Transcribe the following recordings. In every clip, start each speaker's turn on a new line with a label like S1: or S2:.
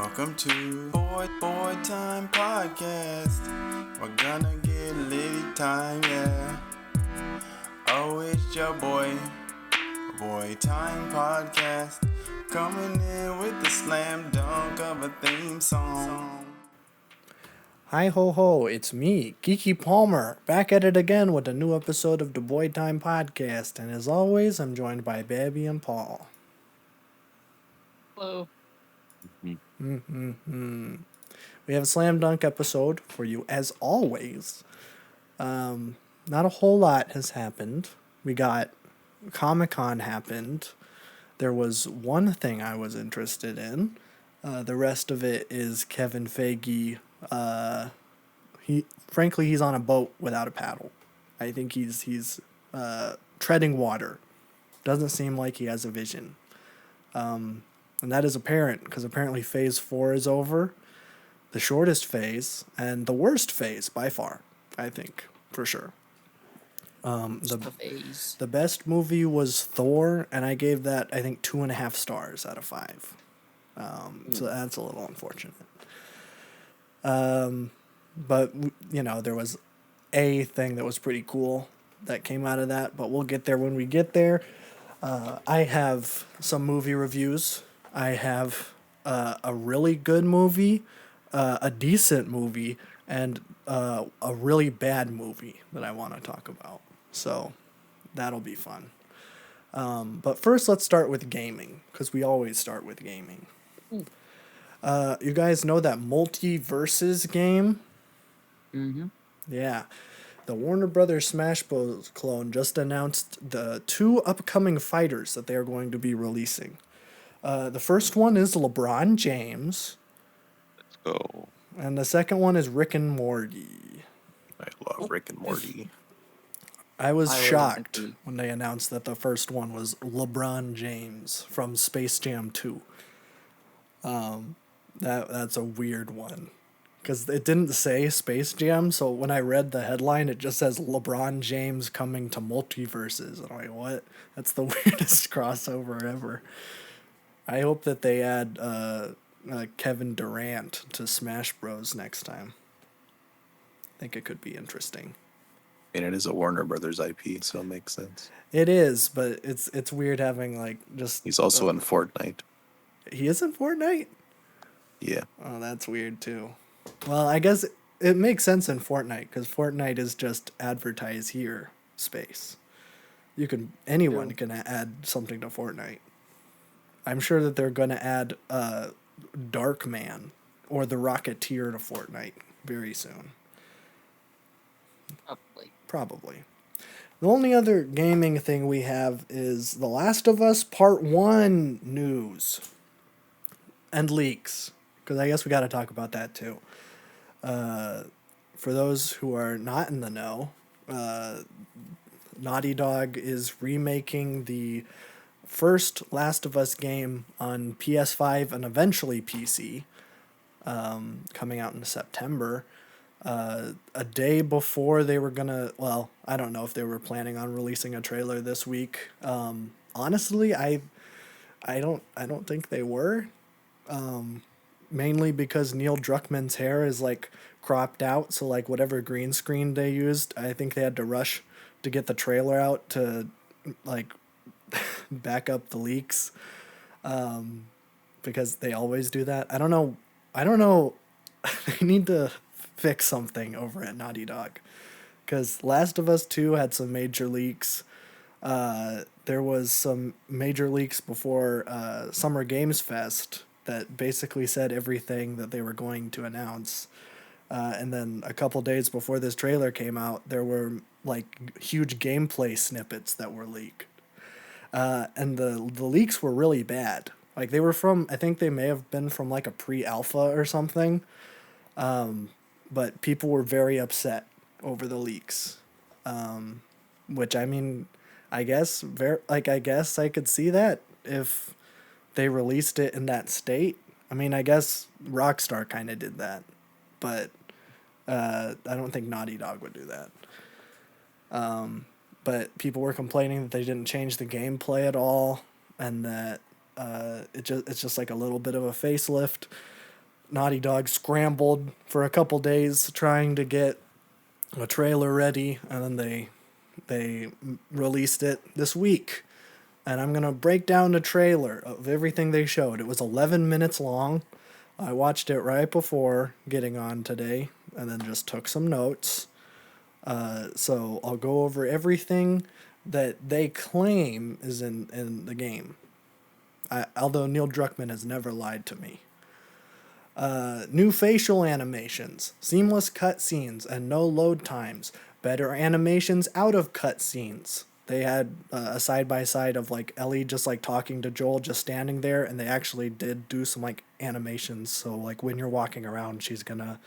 S1: Welcome to Boy Time Podcast. We're gonna get litty time, yeah. Oh, it's your Boy Time Podcast. Coming in with the slam dunk of a theme song.
S2: Hi ho ho, it's me, Kiki Palmer, back at it again with a new episode of the Boy Time Podcast, and as always, I'm joined by Babby and Paul.
S3: Hello.
S2: We have a slam dunk episode for you, as always. Not a whole lot has happened. We got Comic-Con happened. There was one thing I was interested in. The rest of it is Kevin Feige. He's on a boat without a paddle. I think he's treading water. Doesn't seem like he has a vision. And that is apparent because apparently Phase 4 is over. The shortest phase and the worst phase by far, I think, for sure. The best movie was Thor, and I gave that, I think, 2.5 stars out of 5. So that's a little unfortunate. But, you know, there was a thing that was pretty cool that came out of that, but we'll get there when we get there. I have some movie reviews. I have a really good movie, a decent movie, and a really bad movie that I want to talk about. So that'll be fun. But first, let's start with gaming, because we always start with gaming. You guys know that Multiverses game?
S3: Mm-hmm.
S2: Yeah. The Warner Brothers Smash Bros. Clone just announced the 2 upcoming fighters that they are going to be releasing. The first one is LeBron James.
S4: Let's go.
S2: And the second one is Rick and Morty.
S4: I love Rick and Morty.
S2: I was shocked when they announced that the first one was LeBron James from Space Jam 2. That's a weird one. Because it didn't say Space Jam, so when I read the headline, it just says LeBron James coming to Multiverses. And I'm like, what? That's the weirdest crossover ever. I hope that they add Kevin Durant to Smash Bros. Next time. I think it could be interesting.
S4: And it is a Warner Brothers IP, so it makes sense.
S2: It is, but it's weird having like just...
S4: He's also in Fortnite.
S2: He is in Fortnite?
S4: Yeah.
S2: Oh, that's weird too. Well, I guess it makes sense in Fortnite, because Fortnite is just advertise here space. Anyone can add something to Fortnite. I'm sure that they're going to add Darkman or the Rocketeer to Fortnite very soon. Probably. The only other gaming thing we have is The Last of Us Part 1 news and leaks, because I guess we got to talk about that too. For those who are not in the know, Naughty Dog is remaking the first Last of Us game on PS5 and eventually PC, coming out in September. A day before they were gonna, well, I don't know if they were planning on releasing a trailer this week. Honestly, I don't think they were. Mainly because Neil Druckmann's hair is like cropped out, so like whatever green screen they used, I think they had to rush to get the trailer out to like back up the leaks, because they always do that. I don't know. They need to fix something over at Naughty Dog, because Last of Us 2 had some major leaks. There was some major leaks before Summer Games Fest that basically said everything that they were going to announce. And then a couple days before this trailer came out, there were like huge gameplay snippets that were leaked. And the leaks were really bad. Like they were I think they may have been from like a pre-alpha or something. But people were very upset over the leaks. Which, I mean, I guess I could see that if they released it in that state. I mean, I guess Rockstar kind of did that, but I don't think Naughty Dog would do that. But people were complaining that they didn't change the gameplay at all, and that it's just like a little bit of a facelift. Naughty Dog scrambled for a couple days trying to get a trailer ready, and then they released it this week. And I'm gonna break down the trailer of everything they showed. It was 11 minutes long. I watched it right before getting on today, and then just took some notes. So I'll go over everything that they claim is in the game. Although Neil Druckmann has never lied to me. New facial animations, seamless cutscenes, and no load times. Better animations out of cutscenes. They had a side-by-side of like Ellie just like talking to Joel, just standing there, and they actually did do some like animations. So like when you're walking around, she's gonna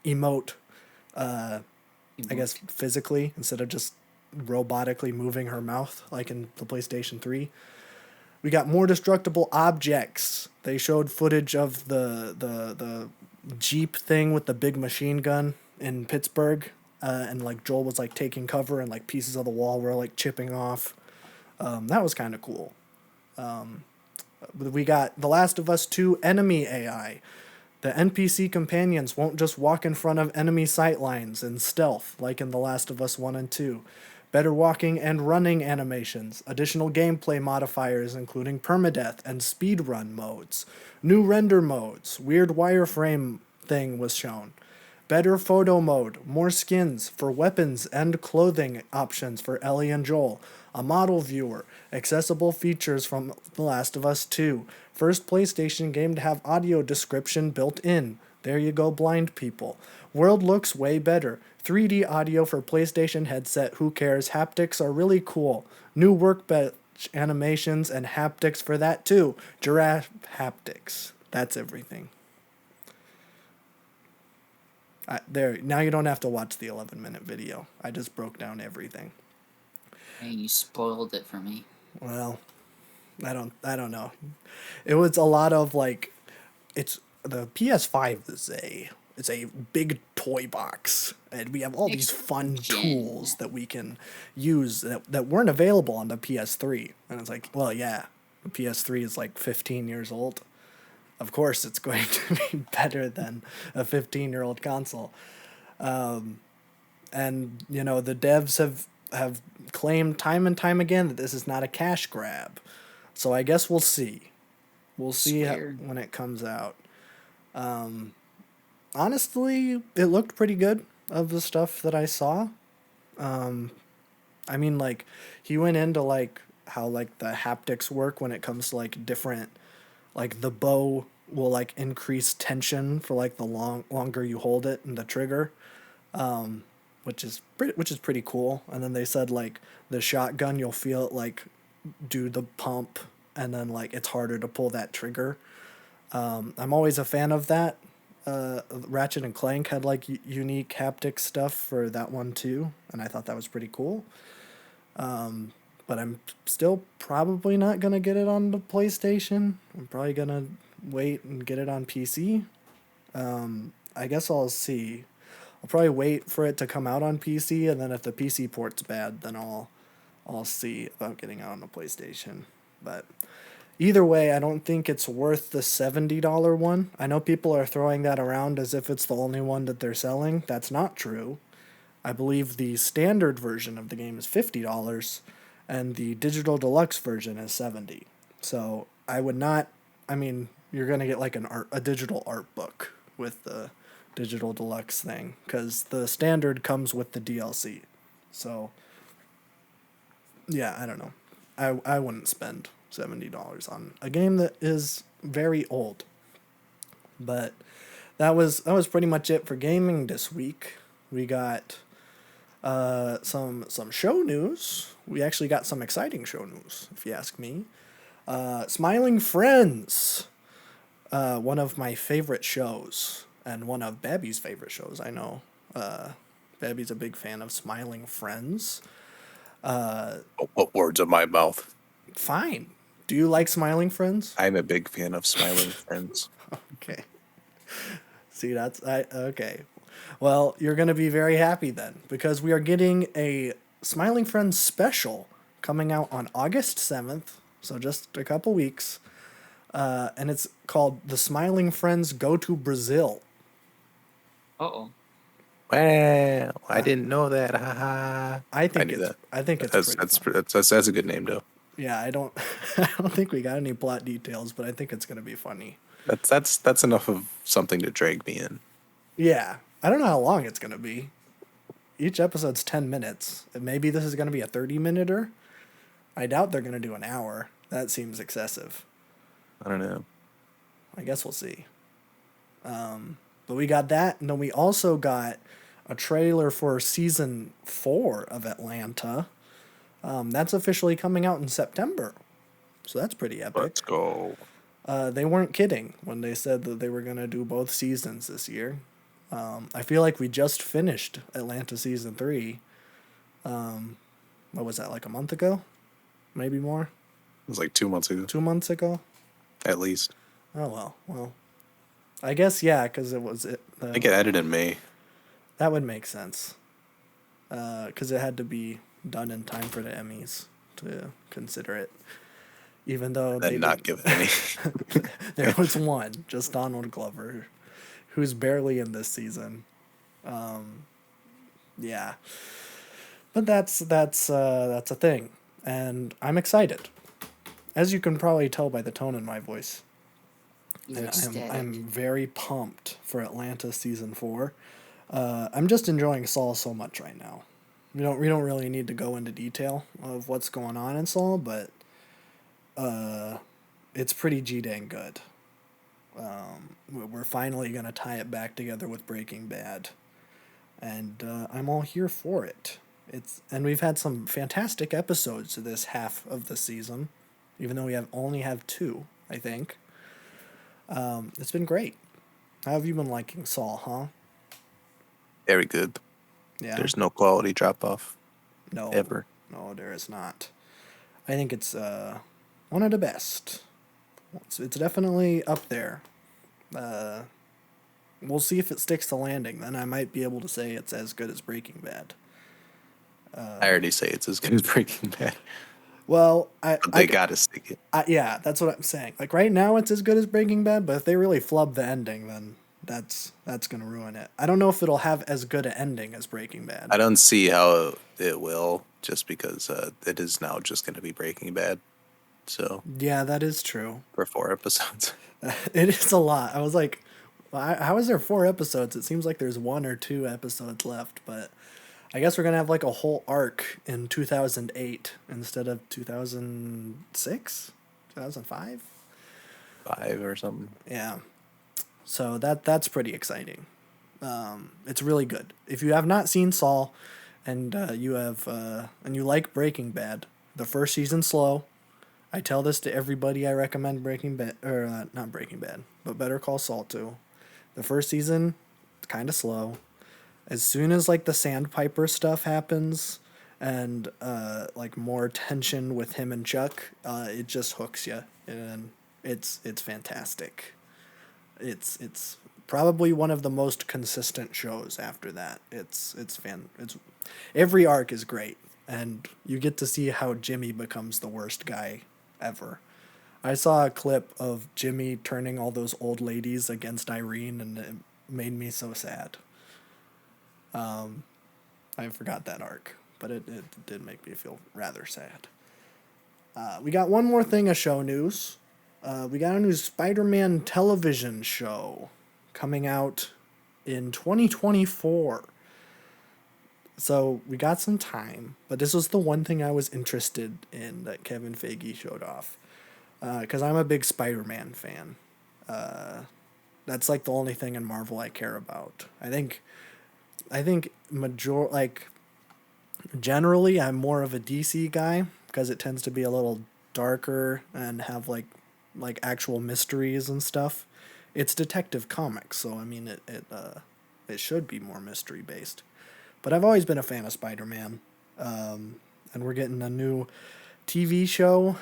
S2: emote, I guess physically instead of just robotically moving her mouth like in the PlayStation 3. We got more destructible objects. They showed footage of the Jeep thing with the big machine gun in Pittsburgh. And like Joel was like taking cover and like pieces of the wall were like chipping off. That was kind of cool. We got The Last of Us 2 enemy AI. The NPC companions won't just walk in front of enemy sightlines in stealth like in The Last of Us 1 and 2. Better walking and running animations, additional gameplay modifiers including permadeath and speedrun modes, new render modes, weird wireframe thing was shown, better photo mode, more skins for weapons and clothing options for Ellie and Joel, a model viewer, accessible features from The Last of Us 2, first PlayStation game to have audio description built in. There you go, blind people. World looks way better. 3D audio for PlayStation headset, who cares? Haptics are really cool. New workbench animations and haptics for that too. Giraffe haptics. That's everything. There, now you don't have to watch the 11-minute video. I just broke down everything.
S3: Hey, you spoiled it for me.
S2: Well, I don't know. It was a lot of like, it's the PS5 is it's a big toy box, and we have all these fun tools that we can use that weren't available on the PS3. And it's like, well, yeah, the PS3 is like 15 years old. Of course, it's going to be better than a 15-year-old console. And you know, the devs have claimed time and time again that this is not a cash grab. So I guess we'll see. We'll see when it comes out. Honestly, it looked pretty good of the stuff that I saw. I mean, like, he went into, like, how, like, the haptics work when it comes to, like, different, like, the bow will, like, increase tension for, like, the longer you hold it and the trigger, which is pretty cool. And then they said, like, the shotgun, you'll feel it, like, do the pump, and then, like, it's harder to pull that trigger. I'm always a fan of that. Ratchet and Clank had like unique haptic stuff for that one too, and I thought that was pretty cool. But I'm still probably not gonna get it on the PlayStation. I'm probably gonna wait and get it on PC. I guess I'll see. I'll probably wait for it to come out on PC, and then if the PC port's bad, then I'll see about getting it on the PlayStation. But either way, I don't think it's worth the $70 one. I know people are throwing that around as if it's the only one that they're selling. That's not true. I believe the standard version of the game is $50, and the digital deluxe version is $70. So I would not. I mean, you're gonna get like a digital art book with the digital deluxe thing, because the standard comes with the DLC. So yeah, I don't know. I wouldn't spend $70 on a game that is very old. But that was pretty much it for gaming this week. We got some show news. We actually got some exciting show news, if you ask me. Smiling Friends, one of my favorite shows, and one of Babby's favorite shows. I know Babby's a big fan of Smiling Friends.
S4: What words of my mouth?
S2: Fine. Do you like Smiling Friends?
S4: I'm a big fan of Smiling Friends.
S2: Okay. See, okay. Well, you're going to be very happy then, because we are getting a Smiling Friends special coming out on August 7th, so just a couple weeks. and it's called The Smiling Friends Go to Brazil.
S3: Uh-oh.
S4: Wow, I didn't know that. Haha.
S2: I think
S4: knew
S2: it's
S4: that.
S2: I think it's
S4: That's
S2: pretty fun.
S4: that's a good name though.
S2: Yeah, I don't I don't think we got any plot details, but I think it's gonna be funny.
S4: That's enough of something to drag me in.
S2: Yeah, I don't know how long it's gonna be. Each episode's 10 minutes. Maybe this is gonna be a 30-minuter. I doubt they're gonna do an hour. That seems excessive.
S4: I don't know.
S2: I guess we'll see. But we got that, and then we also got a trailer for season 4 of Atlanta. That's officially coming out in September, so that's pretty epic.
S4: Let's go.
S2: They weren't kidding when they said that they were gonna do both seasons this year. I feel like we just finished Atlanta season 3. What was that, like a month ago? Maybe more?
S4: It was like 2 months ago,
S2: 2 months ago?
S4: at least.
S2: Oh well. I guess yeah, because it was it.
S4: I think it ended in May.
S2: That would make sense. Because it had to be done in time for the Emmys to consider it. Even though they
S4: And not give it any.
S2: there was one, just Donald Glover, who's barely in this season. Yeah, but that's a thing, and I'm excited, as you can probably tell by the tone in my voice.
S3: You're ecstatic.
S2: I'm very pumped for Atlanta season 4. I'm just enjoying Saul so much right now. We don't really need to go into detail of what's going on in Saul, but it's pretty dang good. We're finally gonna tie it back together with Breaking Bad, and I'm all here for it. And we've had some fantastic episodes to this half of the season, even though we only have 2, I think. It's been great. How have you been liking Saul, huh?
S4: Very good.
S2: Yeah.
S4: There's no quality drop off.
S2: No.
S4: Ever.
S2: No, there is not. I think it's one of the best. It's definitely up there. We'll see if it sticks to landing. Then I might be able to say it's as good as Breaking Bad.
S4: I already say it's as good as Breaking Bad.
S2: Well,
S4: But they gotta stick it.
S2: yeah, that's what I'm saying. Like right now, it's as good as Breaking Bad, but if they really flub the ending, then that's gonna ruin it. I don't know if it'll have as good an ending as Breaking Bad.
S4: I don't see how it will, just because it is now just going to be Breaking Bad. So
S2: Yeah, that is true.
S4: for 4 episodes.
S2: It is a lot. I was like, how is there 4 episodes? It seems like there's 1 or 2 episodes left, but I guess we're gonna have like a whole arc in 2008 instead of 2006, 2005.
S4: 5 or something.
S2: Yeah, so that's pretty exciting. It's really good. If you have not seen Saul, and you like Breaking Bad, the first season's slow. I tell this to everybody I recommend Breaking Bad, or not Breaking Bad, but Better Call Saul to. The first season, kind of slow. As soon as like the Sandpiper stuff happens, and like more tension with him and Chuck, it just hooks you, and it's fantastic. It's probably one of the most consistent shows after that. It's every arc is great, and you get to see how Jimmy becomes the worst guy ever. I saw a clip of Jimmy turning all those old ladies against Irene, and it made me so sad. I forgot that arc, but it did make me feel rather sad. We got one more thing of show news. We got a new Spider-Man television show coming out in 2024. So we got some time, but this was the one thing I was interested in that Kevin Feige showed off. Because I'm a big Spider-Man fan. That's like the only thing in Marvel I care about. I think generally I'm more of a DC guy because it tends to be a little darker and have like actual mysteries and stuff. It's Detective Comics, so I mean it should be more mystery based. But I've always been a fan of Spider-Man, and we're getting a new TV show.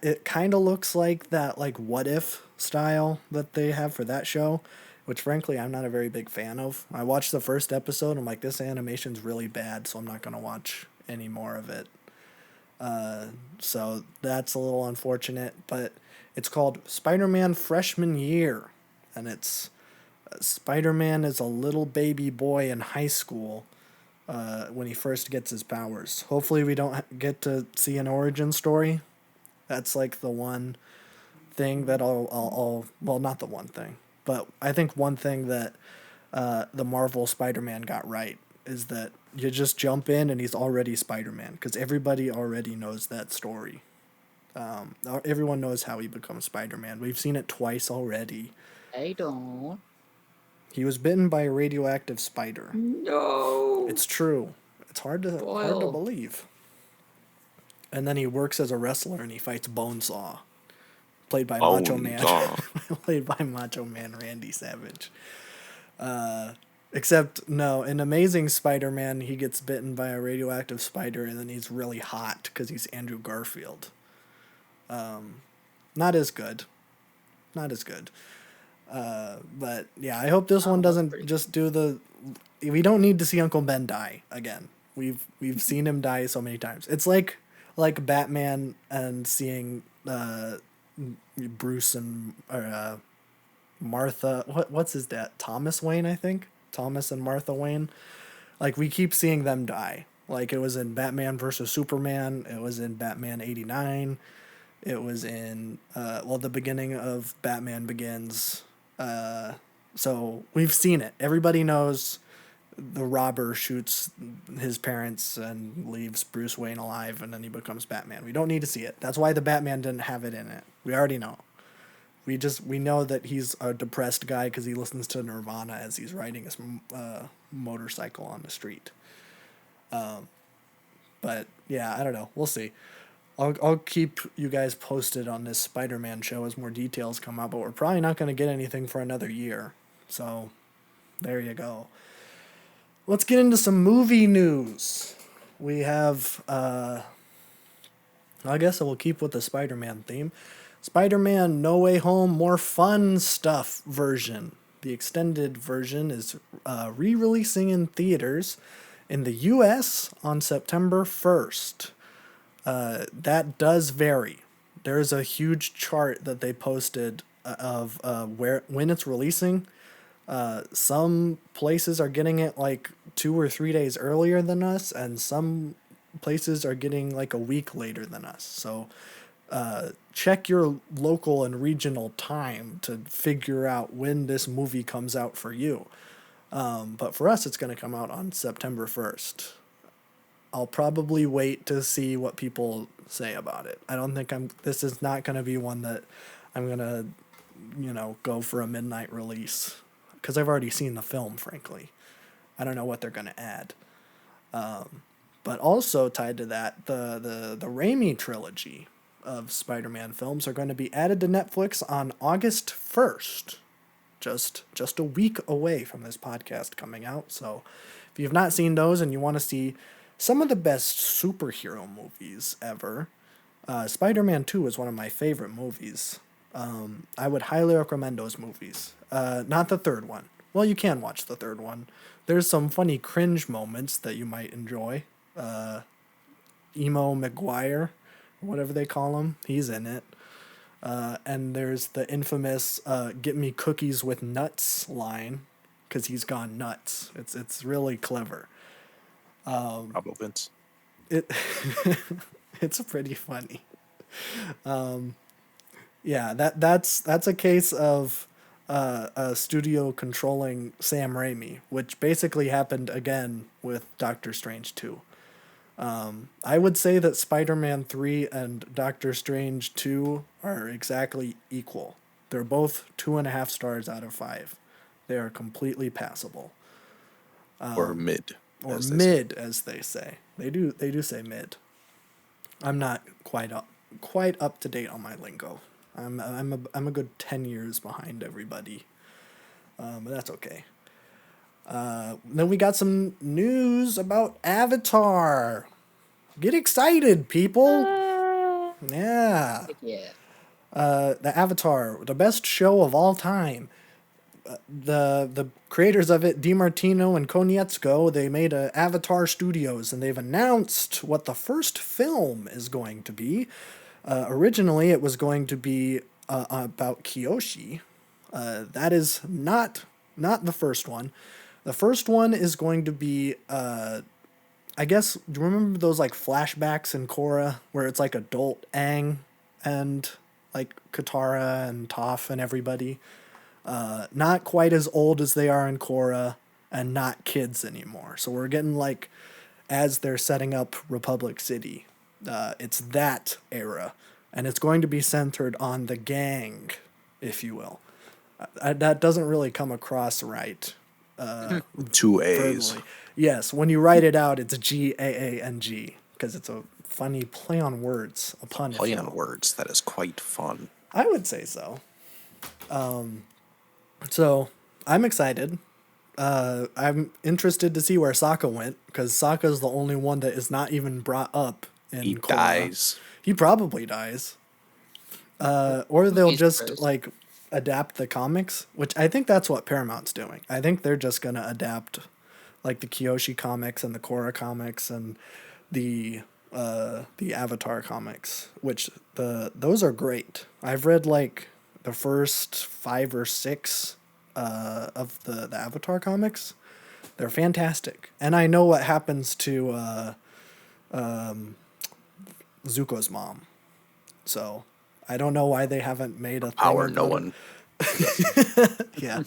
S2: It kind of looks like that like What If style that they have for that show, which frankly I'm not a very big fan of. I watched the first episode. I'm like, this animation's really bad, so I'm not gonna watch any more of it. So that's a little unfortunate, but It's called Spider-Man Freshman Year, and it's Spider-Man is a little baby boy in high school when he first gets his powers. Hopefully, we don't get to see an origin story. That's like the one thing that I'll well, not the one thing, but I think one thing that the Marvel Spider-Man got right is that you just jump in and he's already Spider-Man, because everybody already knows that story. Everyone knows how he becomes Spider-Man. We've seen it twice already.
S3: I don't.
S2: He was bitten by a radioactive spider.
S3: No.
S2: It's true. It's hard to believe. And then he works as a wrestler and he fights Bonesaw, played by Macho Man. Played by Macho Man Randy Savage. Except, no, in Amazing Spider-Man, he gets bitten by a radioactive spider and then he's really hot because he's Andrew Garfield. Not as good. Not as good. But, yeah, I hope this one doesn't just do the... We don't need to see Uncle Ben die again. We've seen him die so many times. It's like Batman and seeing Bruce and Martha. What's his dad? Thomas Wayne, I think. Thomas and Martha Wayne. Like, we keep seeing them die. Like, it was in Batman versus Superman. It was in Batman 89. It was in the beginning of Batman Begins. So we've seen it. Everybody knows the robber shoots his parents and leaves Bruce Wayne alive, and then he becomes Batman. We don't need to see it. That's why the Batman didn't have it in it. We already know. We know that he's a depressed guy because he listens to Nirvana as he's riding his motorcycle on the street. But yeah, I don't know. We'll see. I'll keep you guys posted on this Spider-Man show as more details come out, but we're probably not going to get anything for another year. So there you go. Let's get into some movie news. We have, I guess I will keep with the Spider-Man theme. Spider-Man No Way Home More Fun Stuff version. The extended version is re-releasing in theaters in the U.S. on September 1st. That does vary. There's a huge chart that they posted of when it's releasing. Some places are getting it like 2 or 3 days earlier than us, and some places are getting like a week later than us. So check your local and regional time to figure out when this movie comes out for you. But for us, it's going to come out on September 1st. I'll probably wait to see what people say about it. I don't think this is not going to be one that I'm going to, go for a midnight release, because I've already seen the film, frankly. I don't know what they're going to add. But also tied to that, the Raimi trilogy of Spider-Man films are going to be added to Netflix on August 1st. Just a week away from this podcast coming out. So if you've not seen those and you want to see some of the best superhero movies ever, Spider-Man 2 is one of my favorite movies. I would highly recommend those movies. Not the third one. Well, you can watch the third one. There's some funny cringe moments that you might enjoy. Emo Maguire, whatever they call him, he's in it. And there's the infamous "Get me cookies with nuts" line, because he's gone nuts. It's really clever.
S4: Vince.
S2: It's pretty funny. Yeah, that's a case of a studio controlling Sam Raimi, which basically happened again with Doctor Strange 2. I would say that Spider-Man 3 and Doctor Strange 2 are exactly equal. They're both 2.5 stars out of 5. They are completely passable.
S4: Or mid.
S2: Or mid, as they say. They do say mid. I'm not quite up to date on my lingo. I'm a good 10 years behind everybody. But that's okay. Then we got some news about Avatar. Get excited, people. Yeah.
S3: Yeah.
S2: The Avatar, the best show of all time. The creators of it, DiMartino and Konietzko, they made Avatar Studios, and they've announced what the first film is going to be. Originally, it was going to be about Kyoshi. That is not the first one. The first one is going to be, I guess, do you remember those like flashbacks in Korra where it's like adult Aang and like Katara and Toph and everybody? Not quite as old as they are in Korra and not kids anymore. So we're getting like, as they're setting up Republic City, it's that era. And it's going to be centered on the gang, if you will. That doesn't really come across right.
S4: Two A's.
S2: Verbally. Yes, when you write it out, it's GAANG because it's a funny play on words, a pun.
S4: Play on words. That is quite fun.
S2: I would say so. So I'm excited. I'm interested to see where Sokka went because Sokka's the only one that is not even brought up in
S4: He
S2: Korra.
S4: dies.
S2: He probably dies. Or they'll
S3: He's
S2: just
S3: first.
S2: like adapt the comics, which I think that's what Paramount's doing. I think they're just gonna adapt like the Kyoshi comics and the Korra comics and the Avatar comics, which those are great. I've read like the first 5 or 6 of the Avatar comics. They're fantastic, and I know what happens to Zuko's mom. So I don't know why they haven't made a thing
S4: Power
S2: about
S4: no
S2: it.
S4: one.
S2: Yeah.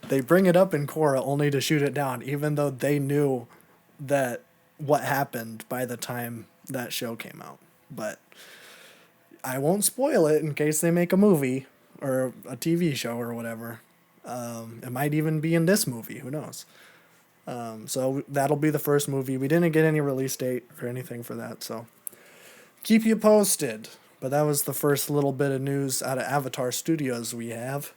S2: They bring it up in Korra only to shoot it down, even though they knew that what happened by the time that show came out. But I won't spoil it in case they make a movie or a TV show or whatever. It might even be in this movie. Who knows? So that'll be the first movie. We didn't get any release date or anything for that, so keep you posted. But that was the first little bit of news out of Avatar Studios we have.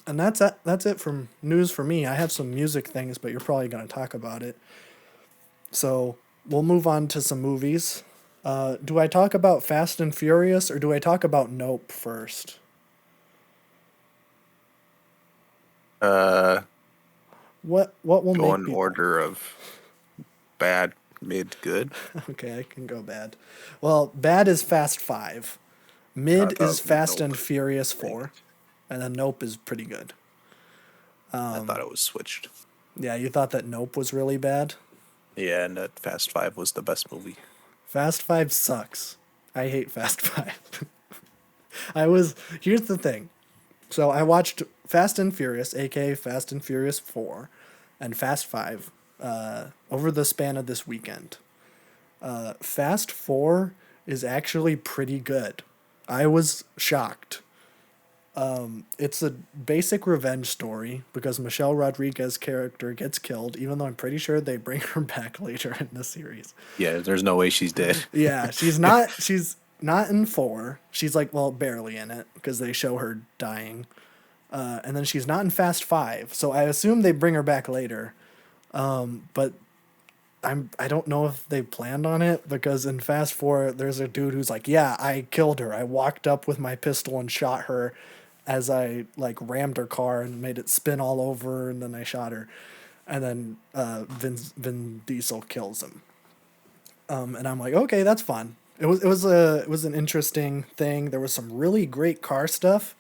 S2: And that's it from news for me. I have some music things, but you're probably going to talk about it. So we'll move on to some movies. Do I talk about Fast and Furious or do I talk about Nope first? What will
S4: Go
S2: make
S4: in
S2: people...
S4: order of bad, mid, good.
S2: Okay, I can go bad. Well, bad is Fast 5. Mid
S4: thought
S2: is Fast
S4: Nope.
S2: and Furious 4. And then Nope is pretty good.
S4: I thought it was switched.
S2: Yeah, you thought that Nope was really bad?
S4: Yeah, and that Fast 5 was the best movie.
S2: Fast 5 sucks. I hate Fast 5. Here's the thing. So I watched Fast and Furious, aka Fast and Furious 4, and Fast 5 over the span of this weekend. Fast 4 is actually pretty good. I was shocked. It's a basic revenge story because Michelle Rodriguez's character gets killed, even though I'm pretty sure they bring her back later in the series.
S4: Yeah, there's no way she's dead.
S2: Yeah, she's not in 4. She's like, well, barely in it because they show her dying. And then she's not in Fast 5, so I assume they bring her back later. But I don't know if they planned on it because in Fast 4 there's a dude who's like, yeah, I killed her. I walked up with my pistol and shot her as I like rammed her car and made it spin all over, and then I shot her. And then Vin Diesel kills him. And I'm like, okay, that's fun. It was an interesting thing. There was some really great car stuff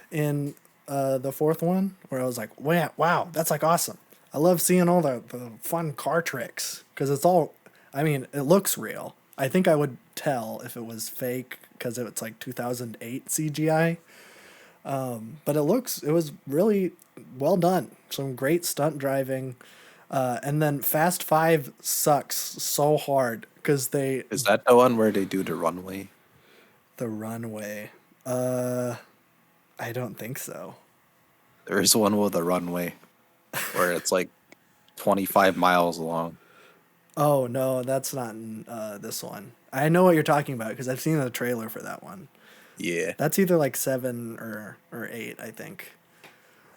S2: in the 4th one where I was like, wow, that's like awesome. I love seeing all the fun car tricks because it's all, I mean, it looks real. I think I would tell if it was fake because it's like 2008 CGI. But it was really well done. Some great stunt driving. And then Fast 5 sucks so hard because
S4: Is that the one where they do the runway?
S2: the runway. I don't think so.
S4: There is one with a runway where it's like 25 miles long.
S2: Oh no, that's not in this one. I know what you're talking about because I've seen the trailer for that one.
S4: Yeah.
S2: That's either like 7 or 8, I think.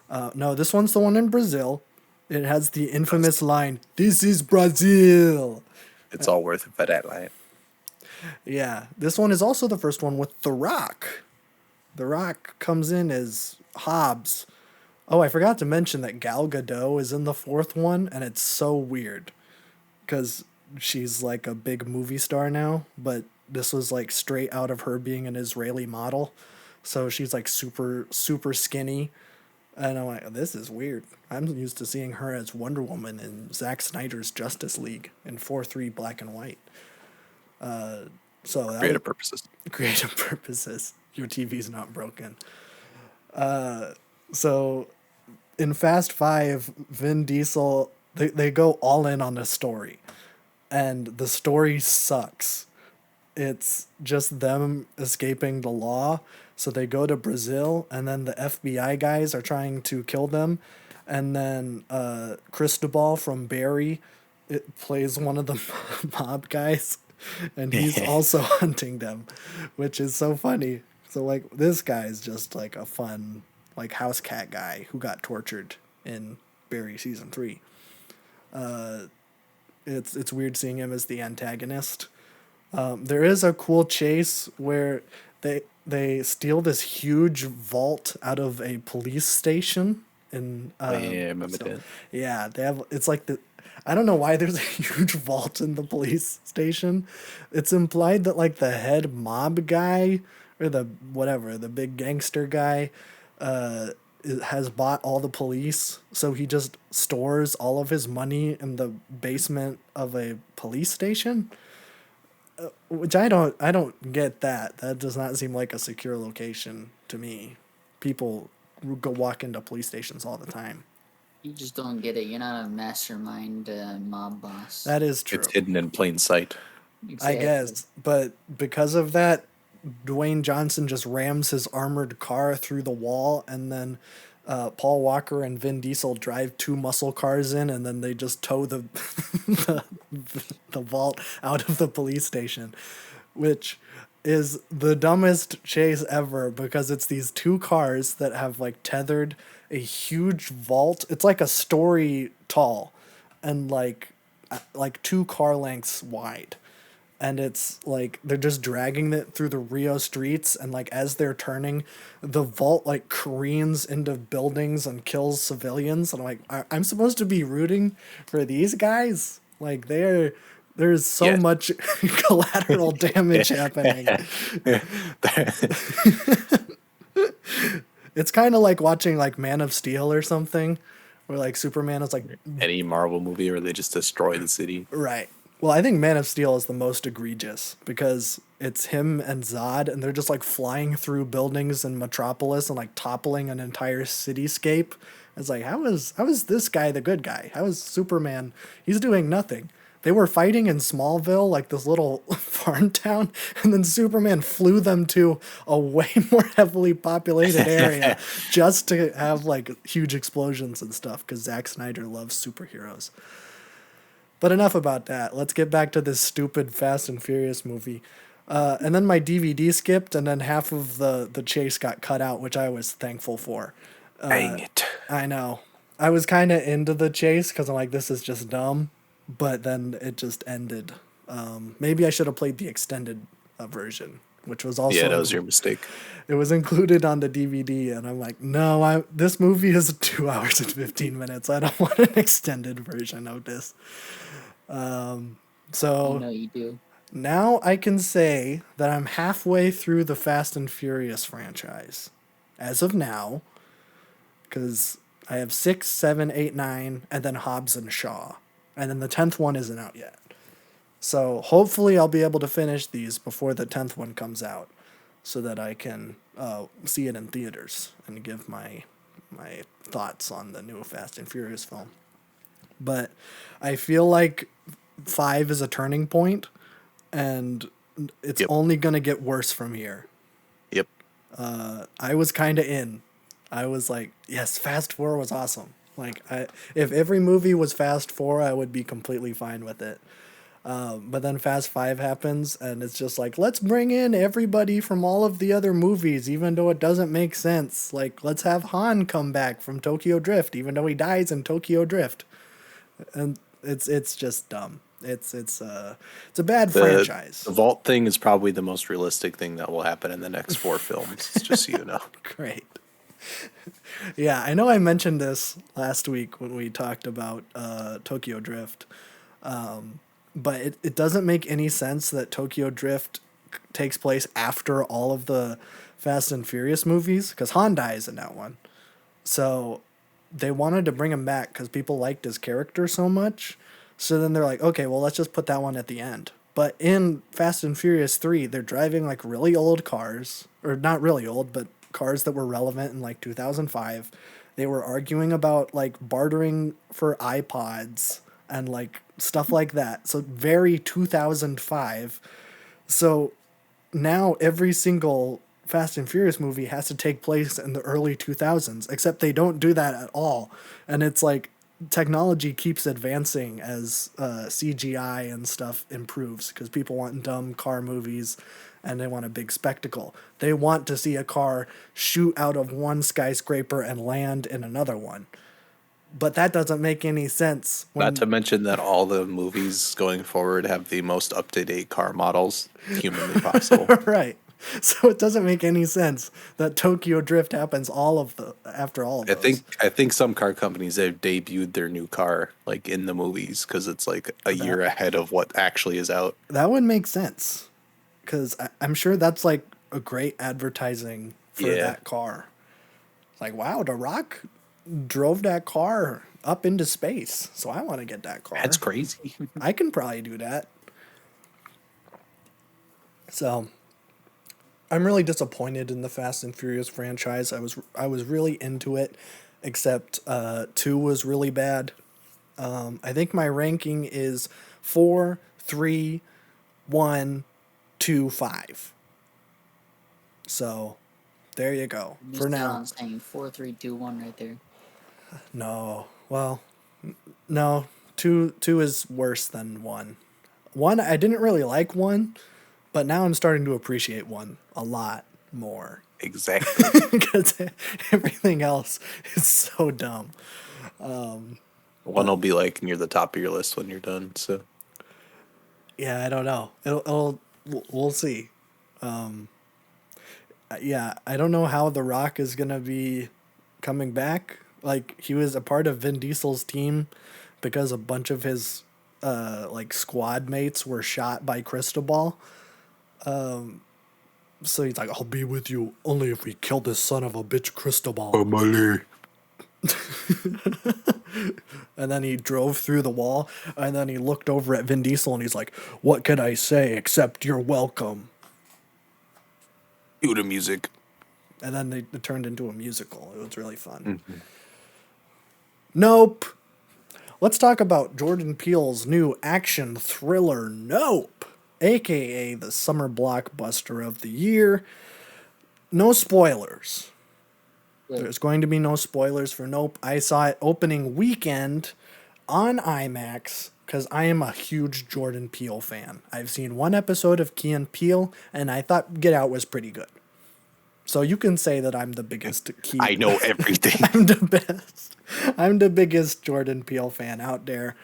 S2: No, this one's the one in Brazil. It has the infamous line, "This is Brazil."
S4: It's all worth it for that line.
S2: Yeah, this one is also the first one with The Rock. The Rock comes in as Hobbs. Oh, I forgot to mention that Gal Gadot is in the 4th one, and it's so weird because she's like a big movie star now, but this was like straight out of her being an Israeli model. So she's like super, super skinny. And I'm like, this is weird. I'm used to seeing her as Wonder Woman in Zack Snyder's Justice League in 4:3 black and white. So that
S4: Creative purposes.
S2: creative purposes. Your TV's not broken. So in Fast Five, Vin Diesel, they go all in on the story. And the story sucks. It's just them escaping the law. So they go to Brazil, and then the FBI guys are trying to kill them. And then Cristobal from Barry, it plays one of the mob guys, and he's also hunting them, which is so funny. So like this guy's just like a fun like house cat guy who got tortured in Barry season 3. It's weird seeing him as the antagonist. There is a cool chase where they steal this huge vault out of a police station in
S4: Yeah, I remember that.
S2: yeah, they have it's like the I don't know why there's a huge vault in the police station. It's implied that like the head mob guy or the big gangster guy has bought all the police, so he just stores all of his money in the basement of a police station. Which I don't get that. That does not seem like a secure location to me. People go walk into police stations all the time.
S3: You just don't get it. You're not a mastermind mob boss.
S2: That is true.
S4: It's hidden in plain sight.
S2: I
S3: Exactly.
S2: guess. But because of that, Dwayne Johnson just rams his armored car through the wall, and then Paul Walker and Vin Diesel drive 2 muscle cars in, and then they just tow the the vault out of the police station, which is the dumbest chase ever because it's these 2 cars that have like tethered a huge vault. It's like a story tall and like 2 car lengths wide. And it's like they're just dragging it through the Rio streets, and like as they're turning, the vault like careens into buildings and kills civilians. And I'm like, I'm supposed to be rooting for these guys? Like there's so
S4: Yeah.
S2: much collateral damage happening. It's kind of like watching like Man of Steel or something, where like Superman is like
S4: Any Marvel movie where they just destroy the city.
S2: right. Well, I think Man of Steel is the most egregious because it's him and Zod, and they're just like flying through buildings in Metropolis and like toppling an entire cityscape. It's like, how is this guy the good guy? How is Superman? He's doing nothing. They were fighting in Smallville, like this little farm town, and then Superman flew them to a way more heavily populated area just to have like huge explosions and stuff because Zack Snyder loves superheroes. But enough about that. Let's get back to this stupid Fast and Furious movie. And then my DVD skipped, and then half of the chase got cut out, which I was thankful for.
S4: Dang it.
S2: I know. I was kind of into the chase because I'm like, this is just dumb. But then it just ended. Maybe I should have played the extended version, which was also
S4: Yeah, that was your mistake.
S2: it was included on the DVD, and I'm like, no, this movie is 2 hours and 15 minutes. I don't want an extended version of this. So
S3: You know you do.
S2: now I can say that I'm halfway through the Fast and Furious franchise, as of now, because I have 6, 7, 8, 9, and then Hobbs and Shaw, and then the 10th one isn't out yet. So hopefully I'll be able to finish these before the 10th one comes out, so that I can see it in theaters and give my thoughts on the new Fast and Furious film. But I feel like 5 is a turning point, and it's
S4: Yep.
S2: only going to get worse from here.
S4: Yep.
S2: I was kind of in. I was like, yes, Fast 4 was awesome. Like, if every movie was Fast 4, I would be completely fine with it. But then Fast 5 happens, and it's just like, let's bring in everybody from all of the other movies, even though it doesn't make sense. Like, let's have Han come back from Tokyo Drift, even though he dies in Tokyo Drift. And it's just dumb. It's a bad franchise.
S4: The vault thing is probably the most realistic thing that will happen in the next 4 films, just so you know.
S2: Great. Yeah, I know I mentioned this last week when we talked about Tokyo Drift. But it doesn't make any sense that Tokyo Drift takes place after all of the Fast and Furious movies, because Han dies in that one. So they wanted to bring him back because people liked his character so much. So then they're like, okay, well, let's just put that one at the end. But in Fast and Furious 3, they're driving like really old cars, or not really old, but cars that were relevant in like 2005. They were arguing about like bartering for iPods and like stuff like that. So very 2005. So now every single Fast and Furious movie has to take place in the early 2000s, except they don't do that at all. And it's like technology keeps advancing as CGI and stuff improves, because people want dumb car movies and they want a big spectacle. They want to see a car shoot out of one skyscraper and land in another one. But that doesn't make any sense.
S4: Not to mention that all the movies going forward have the most up-to-date car models humanly possible.
S2: Right. So it doesn't make any sense that Tokyo Drift happens after all of those.
S4: I think some car companies have debuted their new car like in the movies because it's like a year ahead of what actually is out.
S2: That would make sense, because I'm sure that's like a great advertising for that car. It's like, wow, The Rock drove that car up into space, so I want to get that car.
S4: That's crazy.
S2: I can probably do that. So I'm really disappointed in the Fast and Furious franchise. I was really into it, except 2 was really bad. I think my ranking is 4, 3, 1, 2, 5. So there you go. For now.
S3: I'm saying 4, 3, 2, 1 right there.
S2: No. Well, no. 2 is worse than 1. 1, I didn't really like 1, but now I'm starting to appreciate 1 a lot more.
S4: Exactly.
S2: Because everything else is so dumb.
S4: One will be like near the top of your list when you're done. So
S2: yeah, I don't know. We'll see. Yeah, I don't know how The Rock is gonna be coming back. Like, he was a part of Vin Diesel's team because a bunch of his like squad mates were shot by Cristobal. So he's like, I'll be with you only if we kill this son of a bitch Cristobal. And then he drove through the wall, and then he looked over at Vin Diesel and he's like, what can I say except you're welcome?
S4: cue the music.
S2: And then it turned into a musical. It was really fun. Mm-hmm. Nope. Let's talk about Jordan Peele's new action thriller, Nope, a.k.a. the summer blockbuster of the year. No spoilers. Yeah. There's going to be no spoilers for Nope. I saw it opening weekend on IMAX because I am a huge Jordan Peele fan. I've seen one episode of Key and Peele, and I thought Get Out was pretty good. So you can say that I'm the biggest Key.
S4: I know everything.
S2: I'm the best. I'm the biggest Jordan Peele fan out there.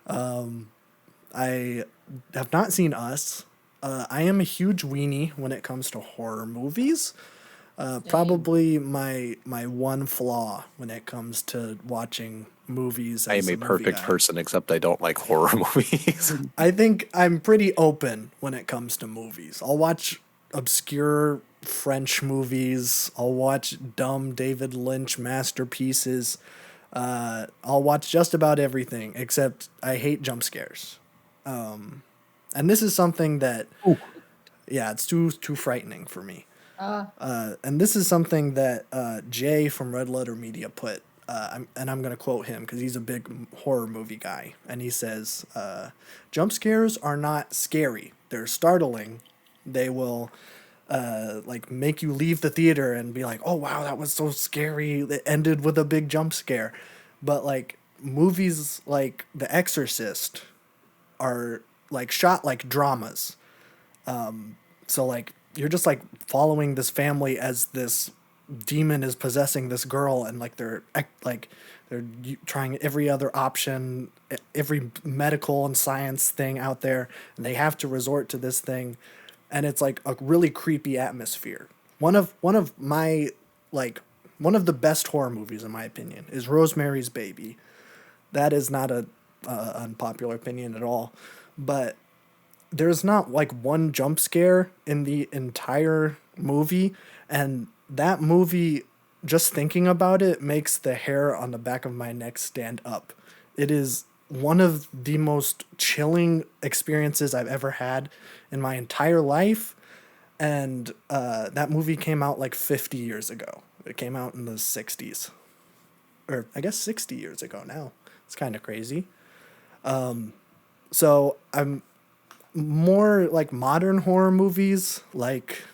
S2: I have not seen Us. I am a huge weenie when it comes to horror movies. Probably my one flaw when it comes to watching movies.
S4: I am a perfect person, except I don't like horror movies.
S2: I think I'm pretty open when it comes to movies. I'll watch obscure French movies. I'll watch dumb David Lynch masterpieces. I'll watch just about everything, except I hate jump scares. And this is something that, it's too frightening for me. And this is something that Jay from Red Letter Media put, and I'm going to quote him because he's a big horror movie guy. And he says, jump scares are not scary. They're startling. They will make you leave the theater and be like, oh, wow, that was so scary. It ended with a big jump scare. But like movies like The Exorcist are like shot like dramas. So like you're just like following this family as this demon is possessing this girl, and like they're trying every other option, every medical and science thing out there, and they have to resort to this thing, and it's like a really creepy atmosphere. One of the best horror movies in my opinion is Rosemary's Baby. That is not a unpopular opinion at all, but there's not like one jump scare in the entire movie, and that movie, just thinking about it, makes the hair on the back of my neck stand up. It is one of the most chilling experiences I've ever had in my entire life. And that movie came out like 50 years ago. It came out in the 60s. Or I guess 60 years ago now. It's kind of crazy. So I'm more like modern horror movies, like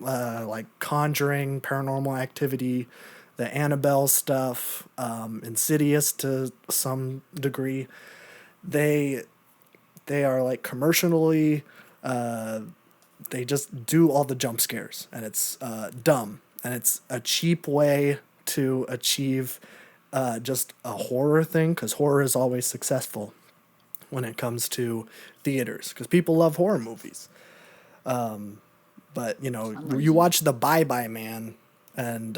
S2: Conjuring, Paranormal Activity, the Annabelle stuff, Insidious to some degree. They they are like commercially, they just do all the jump scares, and it's dumb, and it's a cheap way to achieve just a horror thing, because horror is always successful when it comes to theaters, because people love horror movies. But you know,
S3: Some
S2: you
S3: reason.
S2: watch the Bye Bye Man, and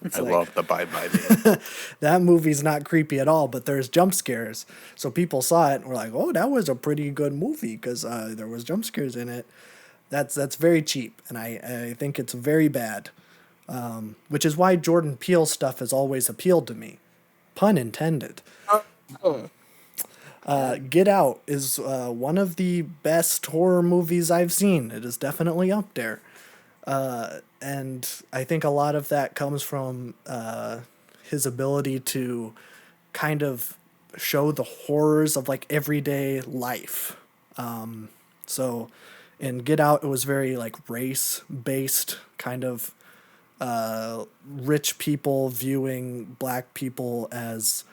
S2: it's
S4: I
S2: like
S4: love the Bye Bye Man.
S2: that movie's not creepy at all, but there's jump scares. So people saw it and were like, "Oh, that was a pretty good movie because there was jump scares in it." That's very cheap, and I think it's very bad. Which is why Jordan Peele stuff has always appealed to me, pun intended. Get Out is one of the best horror movies I've seen. It is definitely up there. And I think a lot of that comes from his ability to kind of show the horrors of like everyday life. So in Get Out, it was very like race based, kind of rich people viewing black people as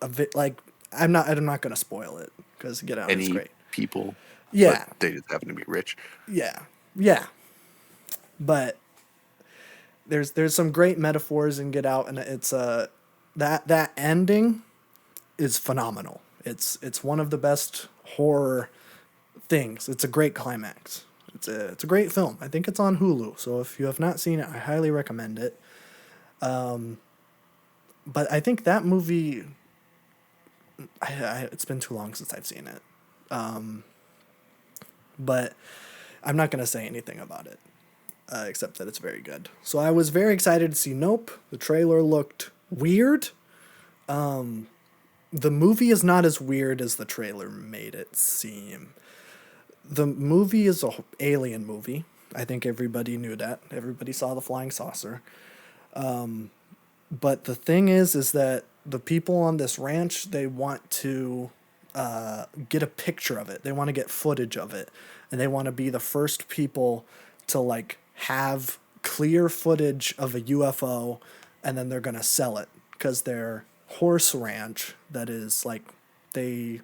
S2: a bit like I'm not gonna spoil it because Get Out is
S4: Any
S2: great.
S4: people,
S2: Yeah,
S4: but they just happen to be rich.
S2: yeah, yeah. But there's some great metaphors in Get Out, and it's that ending is phenomenal. It's one of the best horror things. It's a great climax. It's a great film. I think it's on Hulu. So if you have not seen it, I highly recommend it. But I think that movie, it's been too long since I've seen it. But I'm not gonna say anything about it, except that it's very good. So I was very excited to see Nope. The trailer looked weird. The movie is not as weird as the trailer made it seem. The movie is a alien movie. I think everybody knew that. Everybody saw the flying saucer. But the thing is that the people on this ranch, they want to get a picture of it. They want to get footage of it, and they want to be the first people to like have clear footage of a UFO, and then they're gonna sell it because their horse ranch that is like they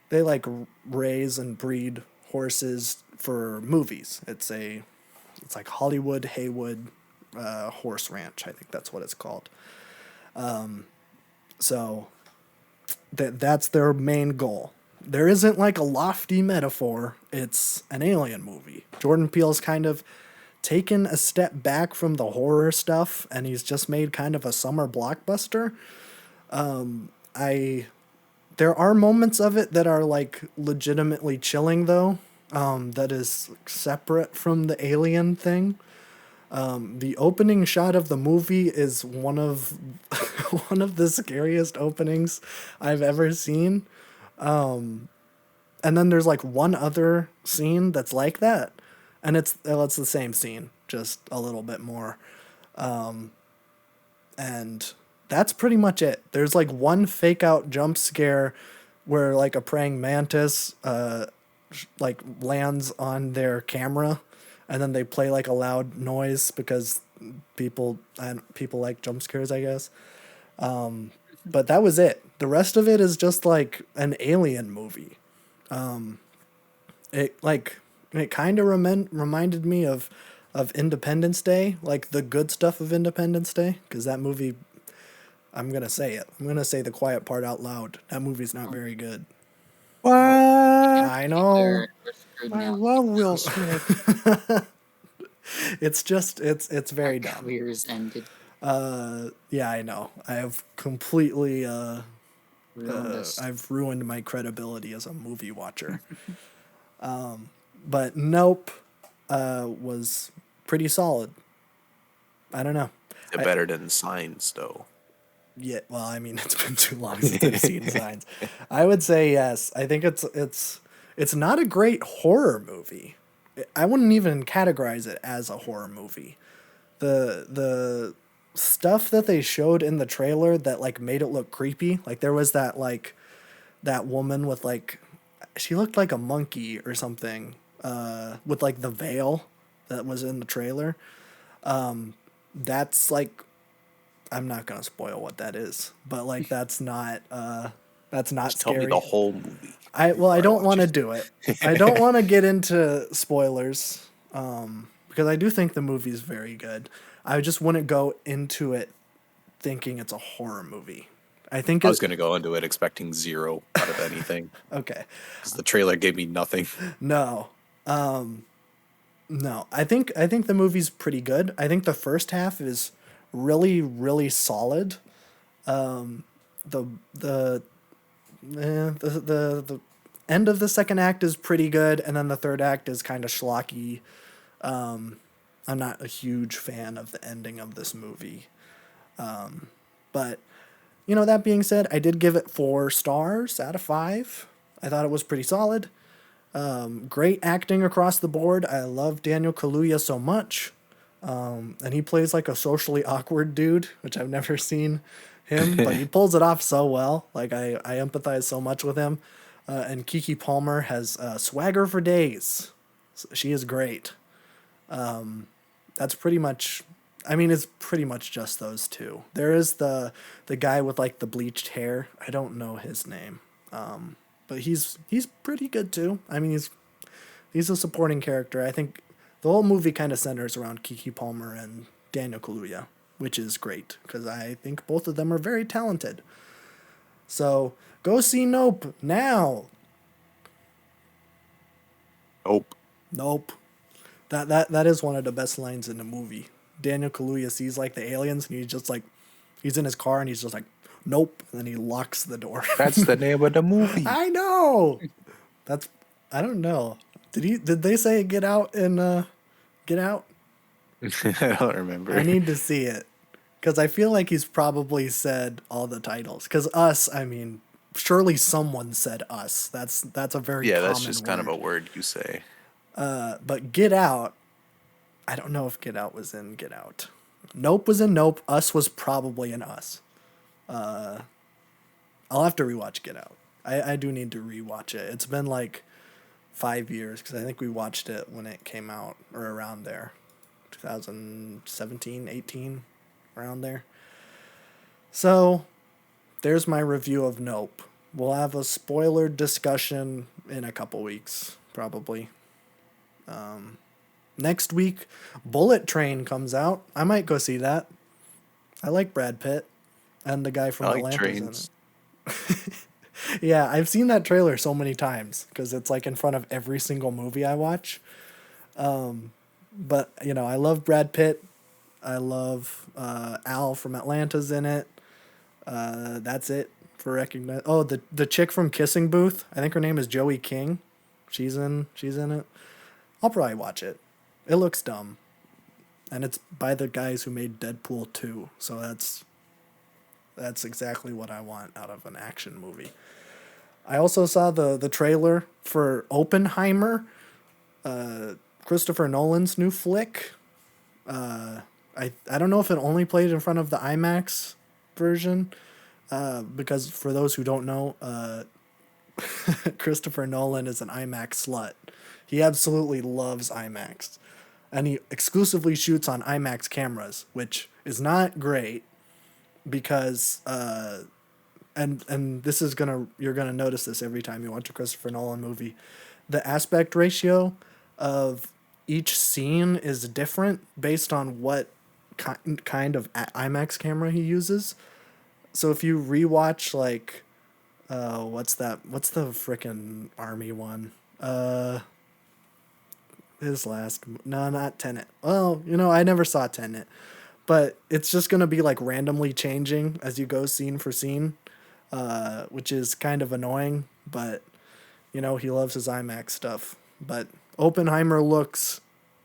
S2: like raise and breed horses for movies. It's like Hollywood Haywood horse ranch. I think that's what it's called. So that's their main goal. There isn't like a lofty metaphor. It's an alien movie. Jordan Peele's kind of taken a step back from the horror stuff, and he's just made kind of a summer blockbuster. I There are moments of it that are like legitimately chilling though. That is separate from the alien thing. The opening shot of the movie is one of one of the scariest openings I've ever seen. And then there's like one other scene that's like that, and it's the same scene, just a little bit more. And that's pretty much it. There's like one fake out jump scare where like a praying mantis like lands on their camera, and then they play like a loud noise because people like jump scares, I guess. But that was it. The rest of it is just like an alien movie. It kind of reminded me of Independence Day, like the good stuff of Independence Day, because that movie, I'm gonna say it. I'm gonna say the quiet part out loud. That movie's not very good.
S5: What?
S2: I know.
S3: We're screwed
S5: I
S3: now.
S5: love Will Smith.
S2: It's very
S3: Our
S2: dumb.
S3: careers ended.
S2: Yeah, I know. I have completely
S3: Ruined us.
S2: I've ruined my credibility as a movie watcher. But Nope was pretty solid. I don't know.
S4: Better than Signs, though.
S2: Yeah, well, I mean, it's been too long since I've seen Signs. I would say yes. I think it's not a great horror movie. I wouldn't even categorize it as a horror movie. The stuff that they showed in the trailer that like made it look creepy, like there was that woman with like, she looked like a monkey or something, with like the veil that was in the trailer. That's like, I'm not gonna spoil what that is, but like that's not
S4: Just
S2: scary.
S4: tell me the whole movie.
S2: I don't want to do it. I don't want to get into spoilers, because I do think the movie's very good. I just wouldn't go into it thinking it's a horror movie. I think
S4: I was going to go into it expecting 0 out of anything.
S2: okay.
S4: Because the trailer gave me nothing.
S2: No. No. I think the movie's pretty good. I think the first half is really, really solid. The end of the second act is pretty good, and then the third act is kind of schlocky. I'm not a huge fan of the ending of this movie. But, you know, that being said, I did give it 4 stars out of 5. I thought it was pretty solid. Great acting across the board. I love Daniel Kaluuya so much. And he plays like a socially awkward dude, which I've never seen him, but he pulls it off so well. Like I empathize so much with him. And Keke Palmer has swagger for days. So she is great. That's pretty much, I mean, it's pretty much just those two. There is the guy with like the bleached hair. I don't know his name. But he's pretty good too. I mean, he's a supporting character. I think the whole movie kind of centers around Keke Palmer and Daniel Kaluuya, which is great because I think both of them are very talented. So go see Nope now. Nope. That is one of the best lines in the movie. Daniel Kaluuya sees like the aliens and he's just like, he's in his car and he's just like, nope, and then he locks the door.
S4: That's the name of the movie.
S2: I know. I don't know. Did they say Get Out in Get Out?
S4: I don't remember.
S2: I need to see it because I feel like he's probably said all the titles. Because Us, I mean, surely someone said Us. That's a very common
S4: that's just kind of
S2: word.
S4: a word you say.
S2: But Get Out, I don't know if Get Out was in Get Out. Nope was in Nope. Us was probably in Us. I'll have to rewatch Get Out. I do need to rewatch it. It's been like 5 years because I think we watched it when it came out or around there, 2017, 18, around there. So there's my review of Nope. We'll have a spoiler discussion in a couple weeks, probably. Next week, Bullet Train comes out. I might go see that. I like Brad Pitt and the guy from Atlanta's
S4: trains.
S2: in it. Yeah, I've seen that trailer so many times because it's like in front of every single movie I watch. But, you know, I love Brad Pitt. I love Al from Atlanta's in it. That's it for recognize. Oh, the chick from Kissing Booth. I think her name is Joey King. She's in it. I'll probably watch it. It looks dumb. And it's by the guys who made Deadpool 2. So that's exactly what I want out of an action movie. I also saw the trailer for Oppenheimer, Christopher Nolan's new flick. I don't know if it only played in front of the IMAX version, because for those who don't know, Christopher Nolan is an IMAX slut. He absolutely loves IMAX. And he exclusively shoots on IMAX cameras, which is not great because and this is you're gonna notice this every time you watch a Christopher Nolan movie. The aspect ratio of each scene is different based on what kind of IMAX camera he uses. So if you rewatch like what's the frickin' army one? Not Tenet. Well, you know, I never saw Tenet, but it's just going to be like randomly changing as you go scene for scene. which is kind of annoying, but you know, he loves his IMAX stuff. But Oppenheimer looks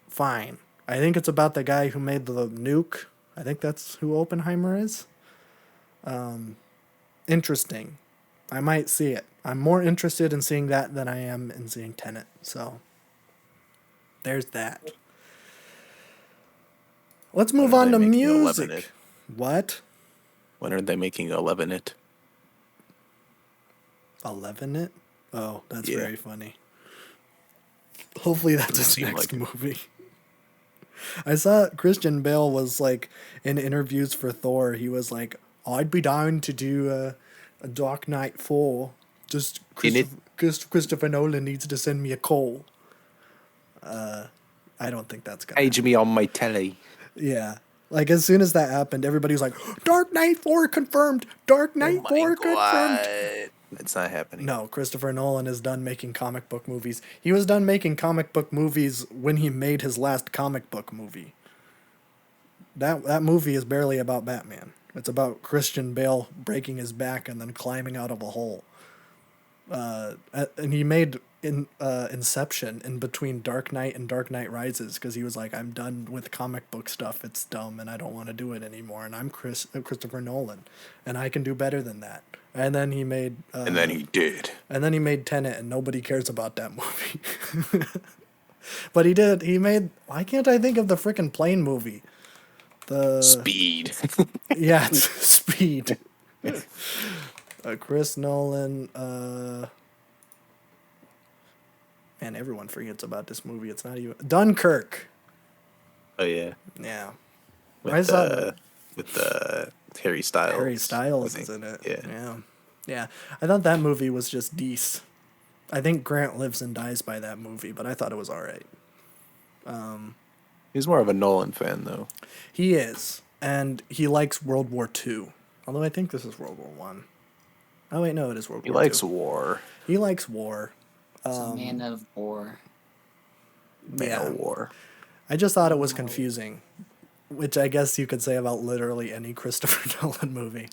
S2: fine. I think it's about the guy who made the nuke. I think that's who Oppenheimer is. Interesting. I might see it. I'm more interested in seeing that than I am in seeing Tenet. So there's that. Let's move
S4: When are
S2: on
S4: they
S2: to
S4: making 11
S2: music.
S4: it?
S2: What?
S4: When are they making 11 it?
S2: 11 it? Oh, that's
S4: Yeah.
S2: very funny. Hopefully that's
S4: Doesn't
S2: his
S4: seem
S2: next
S4: like it.
S2: movie. I saw Christian Bale was like in interviews for Thor. He was like, "I'd be down to do a Dark Knight 4. Just
S4: You
S2: Christopher Nolan needs to send me a call." I don't think that's gonna.
S4: Page me on my telly.
S2: Yeah. Like as soon as that happened, everybody was like, "Dark Knight 4 confirmed. Dark Knight 4 confirmed."
S4: It's not happening.
S2: No, Christopher Nolan is done making comic book movies. He was done making comic book movies when he made his last comic book movie. That movie is barely about Batman. It's about Christian Bale breaking his back and then climbing out of a hole. And he made Inception in between Dark Knight and Dark Knight Rises because he was like, I'm done with comic book stuff. It's dumb and I don't want to do it anymore. And I'm Christopher Nolan, and I can do better than that. And then he made.
S4: And then he did.
S2: And then he made Tenet, and nobody cares about that movie. But he did. He made. Why can't I think of the frickin' plane movie? The
S4: Speed.
S2: Yeah, it's Speed. Chris Nolan. Man, everyone forgets about this movie. It's not even Dunkirk.
S4: Oh yeah.
S2: Yeah,
S4: With
S2: I saw
S4: with Harry Styles.
S2: Harry Styles
S4: I
S2: is
S4: think.
S2: in it.
S4: Yeah.
S2: Yeah. I thought that movie was just decent. I think Grant lives and dies by that movie, but I thought it was all right.
S4: He's more of a Nolan fan though.
S2: He is, and he likes World War II. Although I think this is World War One. Oh wait, no, it is World
S4: He
S2: War
S4: likes
S2: II.
S4: war.
S2: He likes war.
S3: It's a man of war.
S2: Yeah.
S4: War.
S2: I just thought it was confusing, which I guess you could say about literally any Christopher Nolan movie.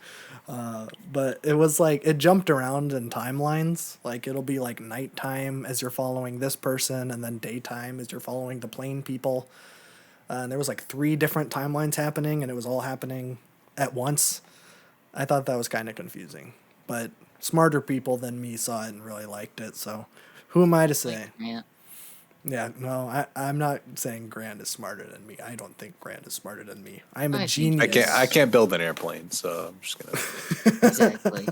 S2: But it was like, it jumped around in timelines. Like, it'll be like nighttime as you're following this person, and then daytime as you're following the plane people. And there was like 3 different timelines happening, and it was all happening at once. I thought that was kind of confusing. But smarter people than me saw it and really liked it, so who am I to say?
S3: Like Grant.
S2: Yeah, no, I'm not saying Grant is smarter than me. I don't think Grant is smarter than me. I'm a
S3: I think-
S2: genius.
S4: I can't build an airplane, so I'm just gonna.
S3: Exactly.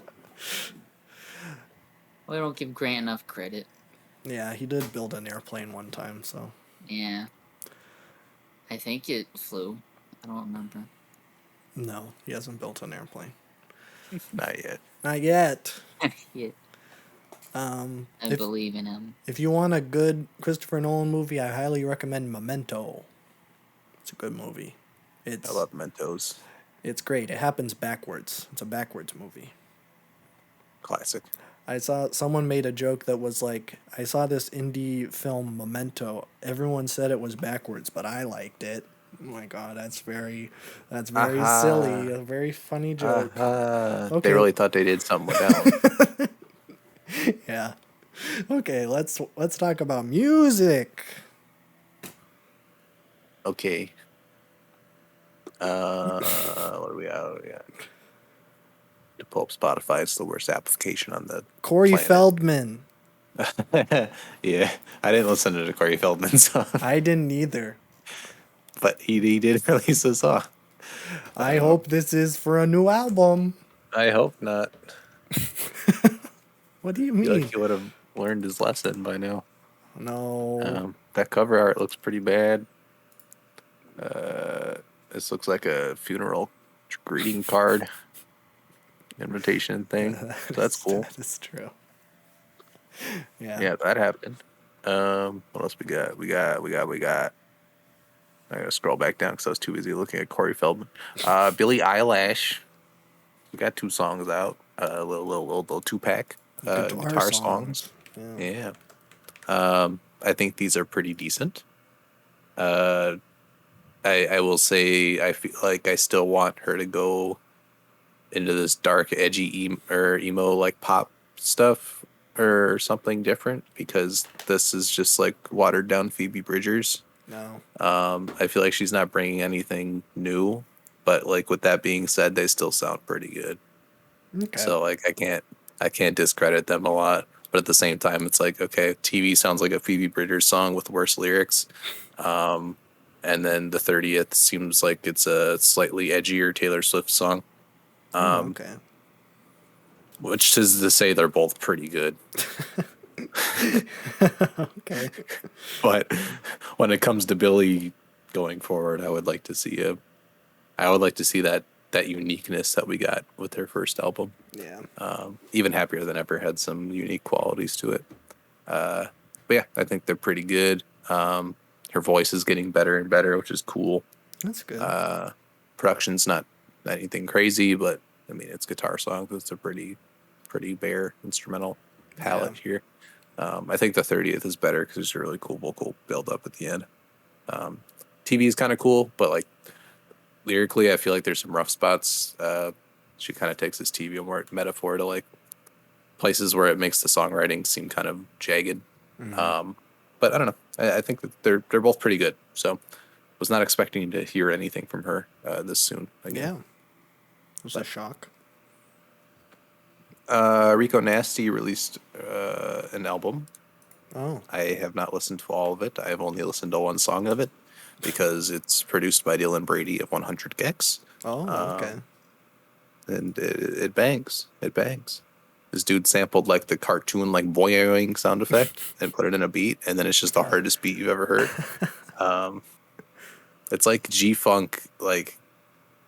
S3: We don't give Grant enough credit.
S2: Yeah, he did build an airplane one time, so.
S3: Yeah. I think it flew. I don't remember.
S2: No, he hasn't built an airplane.
S4: Not yet.
S2: Not yet.
S3: Yeah. I
S2: If,
S3: believe in him.
S2: if you want a good Christopher Nolan movie, I highly recommend Memento. It's a good movie. It's
S4: I love Mentos.
S2: It's great. It happens backwards. It's a backwards movie.
S4: Classic.
S2: I saw someone made a joke that was like, I saw this indie film Memento. Everyone said it was backwards, but I liked it. Oh my god, that's very silly. A very funny joke. Okay.
S4: They really thought they did something with that one.
S2: Yeah. Okay, let's talk about music.
S4: Okay. What do we got? To pull up Spotify, it's the worst application on the
S2: Corey
S4: planet.
S2: Feldman.
S4: Yeah, I didn't listen to the Corey Feldman song,
S2: I didn't either.
S4: but he did release a song.
S2: I hope this is for a new album.
S4: I hope not.
S2: What do you
S4: I feel
S2: mean?
S4: like he would have learned his lesson by now.
S2: No.
S4: That cover art looks pretty bad. This looks like a funeral greeting card invitation thing. So that's cool.
S2: That is true. Yeah.
S4: Yeah, that happened. What else we got? We got. I gotta scroll back down because I was too busy looking at Corey Feldman. Billie Eilish. We got 2 songs out. A little 2-pack. Guitar songs. Yeah. I think these are pretty decent. I will say I feel like I still want her to go into this dark, edgy or emo like pop stuff or something different, because this is just like watered down Phoebe Bridgers.
S2: No.
S4: I feel like she's not bringing anything new, but like with that being said, they still sound pretty good.
S2: Okay.
S4: So like I can't discredit them a lot, but at the same time, it's like, okay, TV sounds like a Phoebe Bridgers song with worse lyrics. And then the 30th seems like it's a slightly edgier Taylor Swift song,
S2: Oh, okay.
S4: which is to say they're both pretty good.
S2: Okay.
S4: But when it comes to Billie going forward, I would like to see that uniqueness that we got with her first album.
S2: Yeah.
S4: Even Happier Than Ever had some unique qualities to it. But yeah, I think they're pretty good. Her voice is getting better and better, which is cool.
S2: That's good.
S4: Production's not anything crazy, but I mean, it's guitar songs. It's a pretty bare instrumental palette here. I think the 30th is better because there's a really cool vocal build up at the end. TV is kind of cool, but like lyrically, I feel like there's some rough spots. She kind of takes this TV more metaphor to like places where it makes the songwriting seem kind of jagged. But I don't know. I think that they're both pretty good. So was not expecting to hear anything from her this soon again.
S2: Yeah. It was a shock.
S4: Rico Nasty released an album.
S2: Oh.
S4: I have not listened to all of it. I have only listened to one song of it because it's produced by Dylan Brady of 100 Gex.
S2: Oh, okay.
S4: And it bangs. It bangs. This dude sampled like the cartoon like boing sound effect and put it in a beat, and then it's just the hardest beat you've ever heard. It's like G-funk, like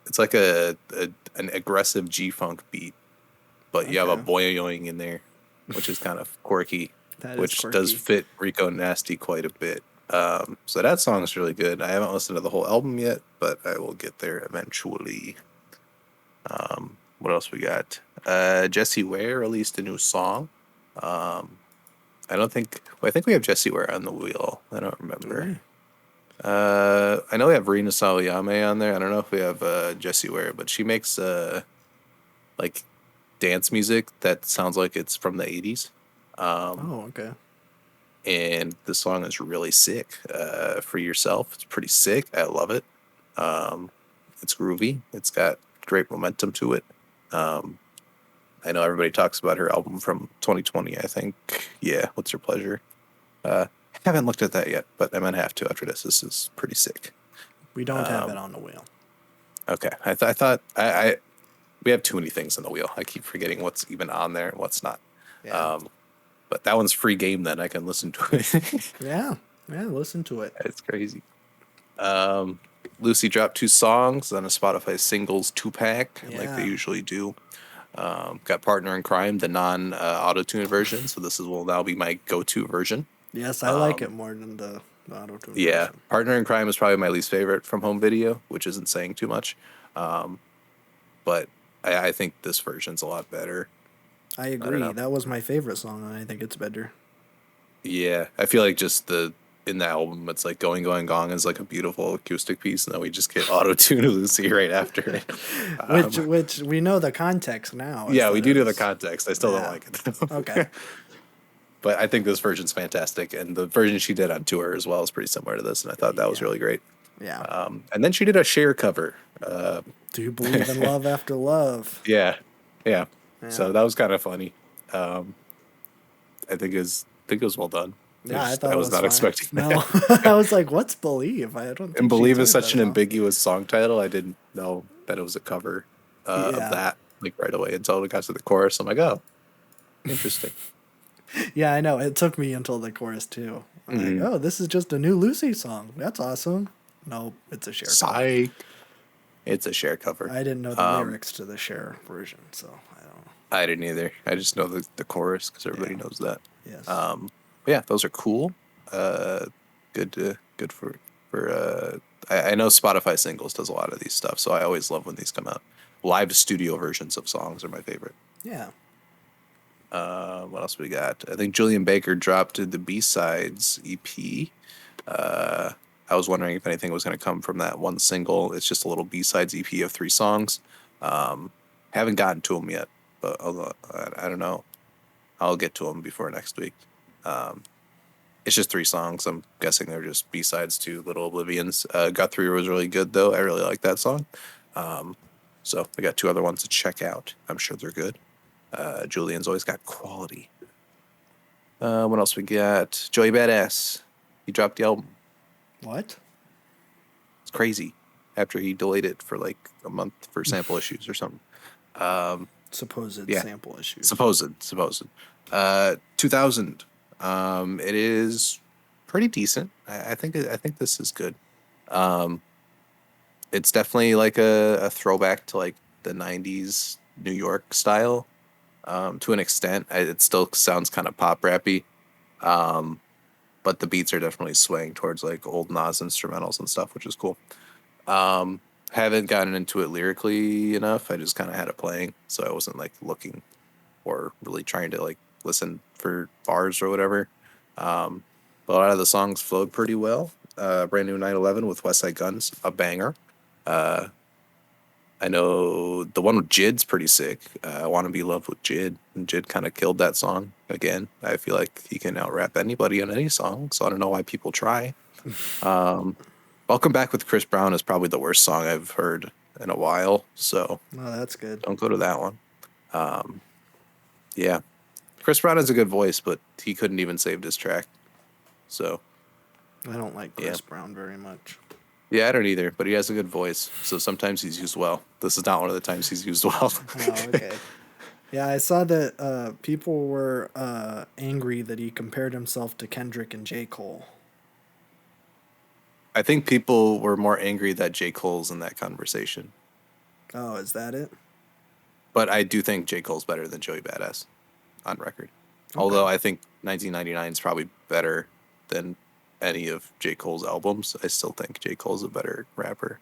S4: it's like an aggressive G-funk beat, but you have a boing in there, which is kind of quirky, which does fit Rico Nasty quite a bit. So that song is really good. I haven't listened to the whole album yet, but I will get there eventually. What else we got? Jessie Ware released a new song. I think we have Jessie Ware on the wheel. I don't remember. I know we have Rina Sawayame on there. I don't know if we have Jessie Ware, but she makes like dance music that sounds like it's from the 80s.
S2: Okay.
S4: And the song is really sick. Free Yourself. It's pretty sick. I love it. It's groovy. It's got great momentum to it. I know everybody talks about her album from 2020, I think. Yeah, What's Your Pleasure? Haven't looked at that yet, but I might have to after this. This is pretty sick.
S2: We don't have it on the wheel.
S4: Okay. I thought we have too many things on the wheel. I keep forgetting what's even on there and what's not.
S2: Yeah.
S4: But that one's free game then. I can listen to it.
S2: Yeah, listen to it.
S4: It's crazy. Lucy dropped 2 songs on a Spotify singles 2-pack, like they usually do. Got Partner in Crime, the non-auto-tune version, so this will now be my go-to version.
S2: Yes, I like it more than the auto-tune version.
S4: Partner in Crime is probably my least favorite from home video, which isn't saying too much. But I think this version's a lot better.
S2: I agree. That was my favorite song, and I think it's better.
S4: Yeah, I feel like just in the album, it's like Going, Going, Gong is like a beautiful acoustic piece, and then we just get auto-tune Lucy right after it.
S2: Which we know the context now.
S4: Yeah, we do know the context. I still don't like it.
S2: Okay.
S4: But I think this version's fantastic, and the version she did on tour as well is pretty similar to this, and I thought that was really great.
S2: Yeah.
S4: And then she did a Cher cover.
S2: Do you believe in love after love?
S4: Yeah. So that was kind of funny. I think it was well done.
S2: Yeah, I thought
S4: I was not expecting that.
S2: No, I was like, "What's Believe?" I don't. Think
S4: And Believe is such an
S2: song.
S4: ambiguous song title. I didn't know that it was a cover of that like right away until it got to the chorus. I'm like, oh, interesting.
S2: Yeah, I know. It took me until the chorus too. I'm like, oh, this is just a new Lucy song. That's awesome. No, it's a Cher cover.
S4: Psych. It's a Cher cover.
S2: I didn't know the lyrics to the Cher version, so I don't know.
S4: I didn't either. I just know the chorus because everybody knows that.
S2: Yes.
S4: Yeah, those are cool. Good for. I know Spotify singles does a lot of these stuff, so I always love when these come out. Live studio versions of songs are my favorite.
S2: Yeah.
S4: What else we got? I think Julian Baker dropped the B-Sides EP. I was wondering if anything was going to come from that one single. It's just a little B-Sides EP of 3 songs. Haven't gotten to them yet, but I don't know. I'll get to them before next week. It's just 3 songs. I'm guessing they're just B-sides to Little Oblivions. Guthrie was really good, though. I really like that song. So I got 2 other ones to check out. I'm sure they're good. Julian's always got quality. What else we got? Joey Badass. He dropped the album.
S2: What?
S4: It's crazy. After he delayed it for like a month for sample issues or something.
S2: Supposed
S4: Yeah.
S2: sample issues.
S4: Supposed. 2000. It is pretty decent. I think this is good. It's definitely like a throwback to like the 90s New York style. To an extent, it still sounds kind of pop rappy. But the beats are definitely swaying towards like old Nas instrumentals and stuff, which is cool. Haven't gotten into it lyrically enough. I just kind of had it playing, so I wasn't like looking or really trying to like listen for bars or whatever. But a lot of the songs flowed pretty well. Brand new 9/11 with West Side Guns, a banger. I know the one with Jid's pretty sick. I Want to Be Loved with Jid. And Jid kind of killed that song. Again, I feel like he can out-rap anybody on any song, so I don't know why people try. Welcome Back with Chris Brown is probably the worst song I've heard in a while, so
S2: Oh, that's good.
S4: don't go to that one. Yeah. Chris Brown has a good voice, but he couldn't even save this track. So,
S2: I don't like Chris Brown very much.
S4: yeah, I don't either, but he has a good voice, so sometimes he's used well. This is not one of the times he's used well.
S2: Oh, okay. Yeah, I saw that people were angry that he compared himself to Kendrick and J. Cole.
S4: I think people were more angry that J. Cole's in that conversation.
S2: Oh, is that it?
S4: But I do think J. Cole's better than Joey Badass on record. Okay. Although I think 1999 is probably better than any of J. Cole's albums. I still think J. Cole's a better rapper.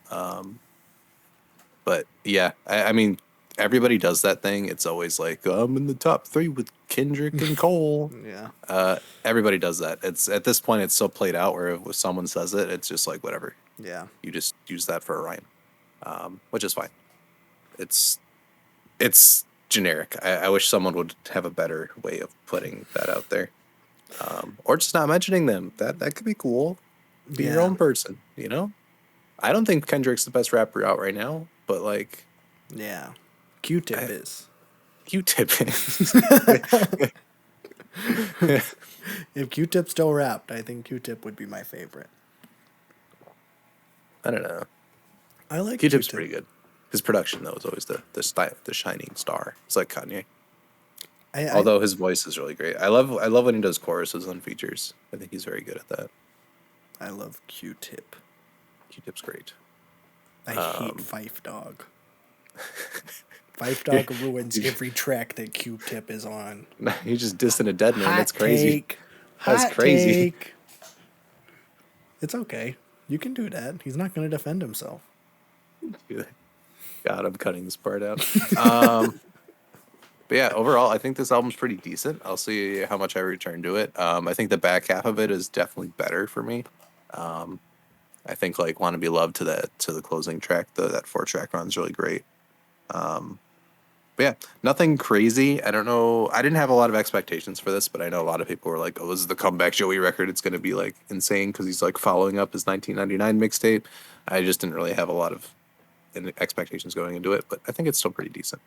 S4: But yeah, I mean, everybody does that thing. It's always like, I'm in the top 3 with Kendrick and Cole.
S2: Yeah.
S4: Everybody does that. It's at this point, it's so played out where if someone says it, it's just like, whatever.
S2: Yeah.
S4: You just use that for a rhyme, which is fine. It's generic. I wish someone would have a better way of putting that out there. Or just not mentioning them. That could be cool. Be your own person, you know? I don't think Kendrick's the best rapper out right now, but like...
S2: Yeah. Q-Tip is.
S4: Q-Tip is.
S2: If Q-Tip still rapped, I think Q-Tip would be my favorite.
S4: I don't know.
S2: I like
S4: Q-Tip's
S2: Q-Tip.
S4: pretty good. His production, though, is always the shining star. It's like Kanye. Although his voice is really great. I love when he does choruses on features. I think he's very good at that.
S2: I love Q-Tip.
S4: Q-Tip's great.
S2: I hate Phife Dawg. Phife Dawg ruins every track that Q-Tip is on.
S4: You're just dissing a dead man. That's crazy.
S2: That's crazy. It's okay. You can do that. He's not going to defend himself.
S4: God, I'm cutting this part out. But yeah, overall, I think this album's pretty decent. I'll see how much I return to it. I think the back half of it is definitely better for me. I think like "Want to Be Loved" to the closing track, that 4-track run is really great. But yeah, nothing crazy. I don't know. I didn't have a lot of expectations for this, but I know a lot of people were like, "Oh, this is the comeback Joey record. It's going to be like insane because he's like following up his 1999 mixtape." I just didn't really have a lot of expectations going into it, but I think it's still pretty decent.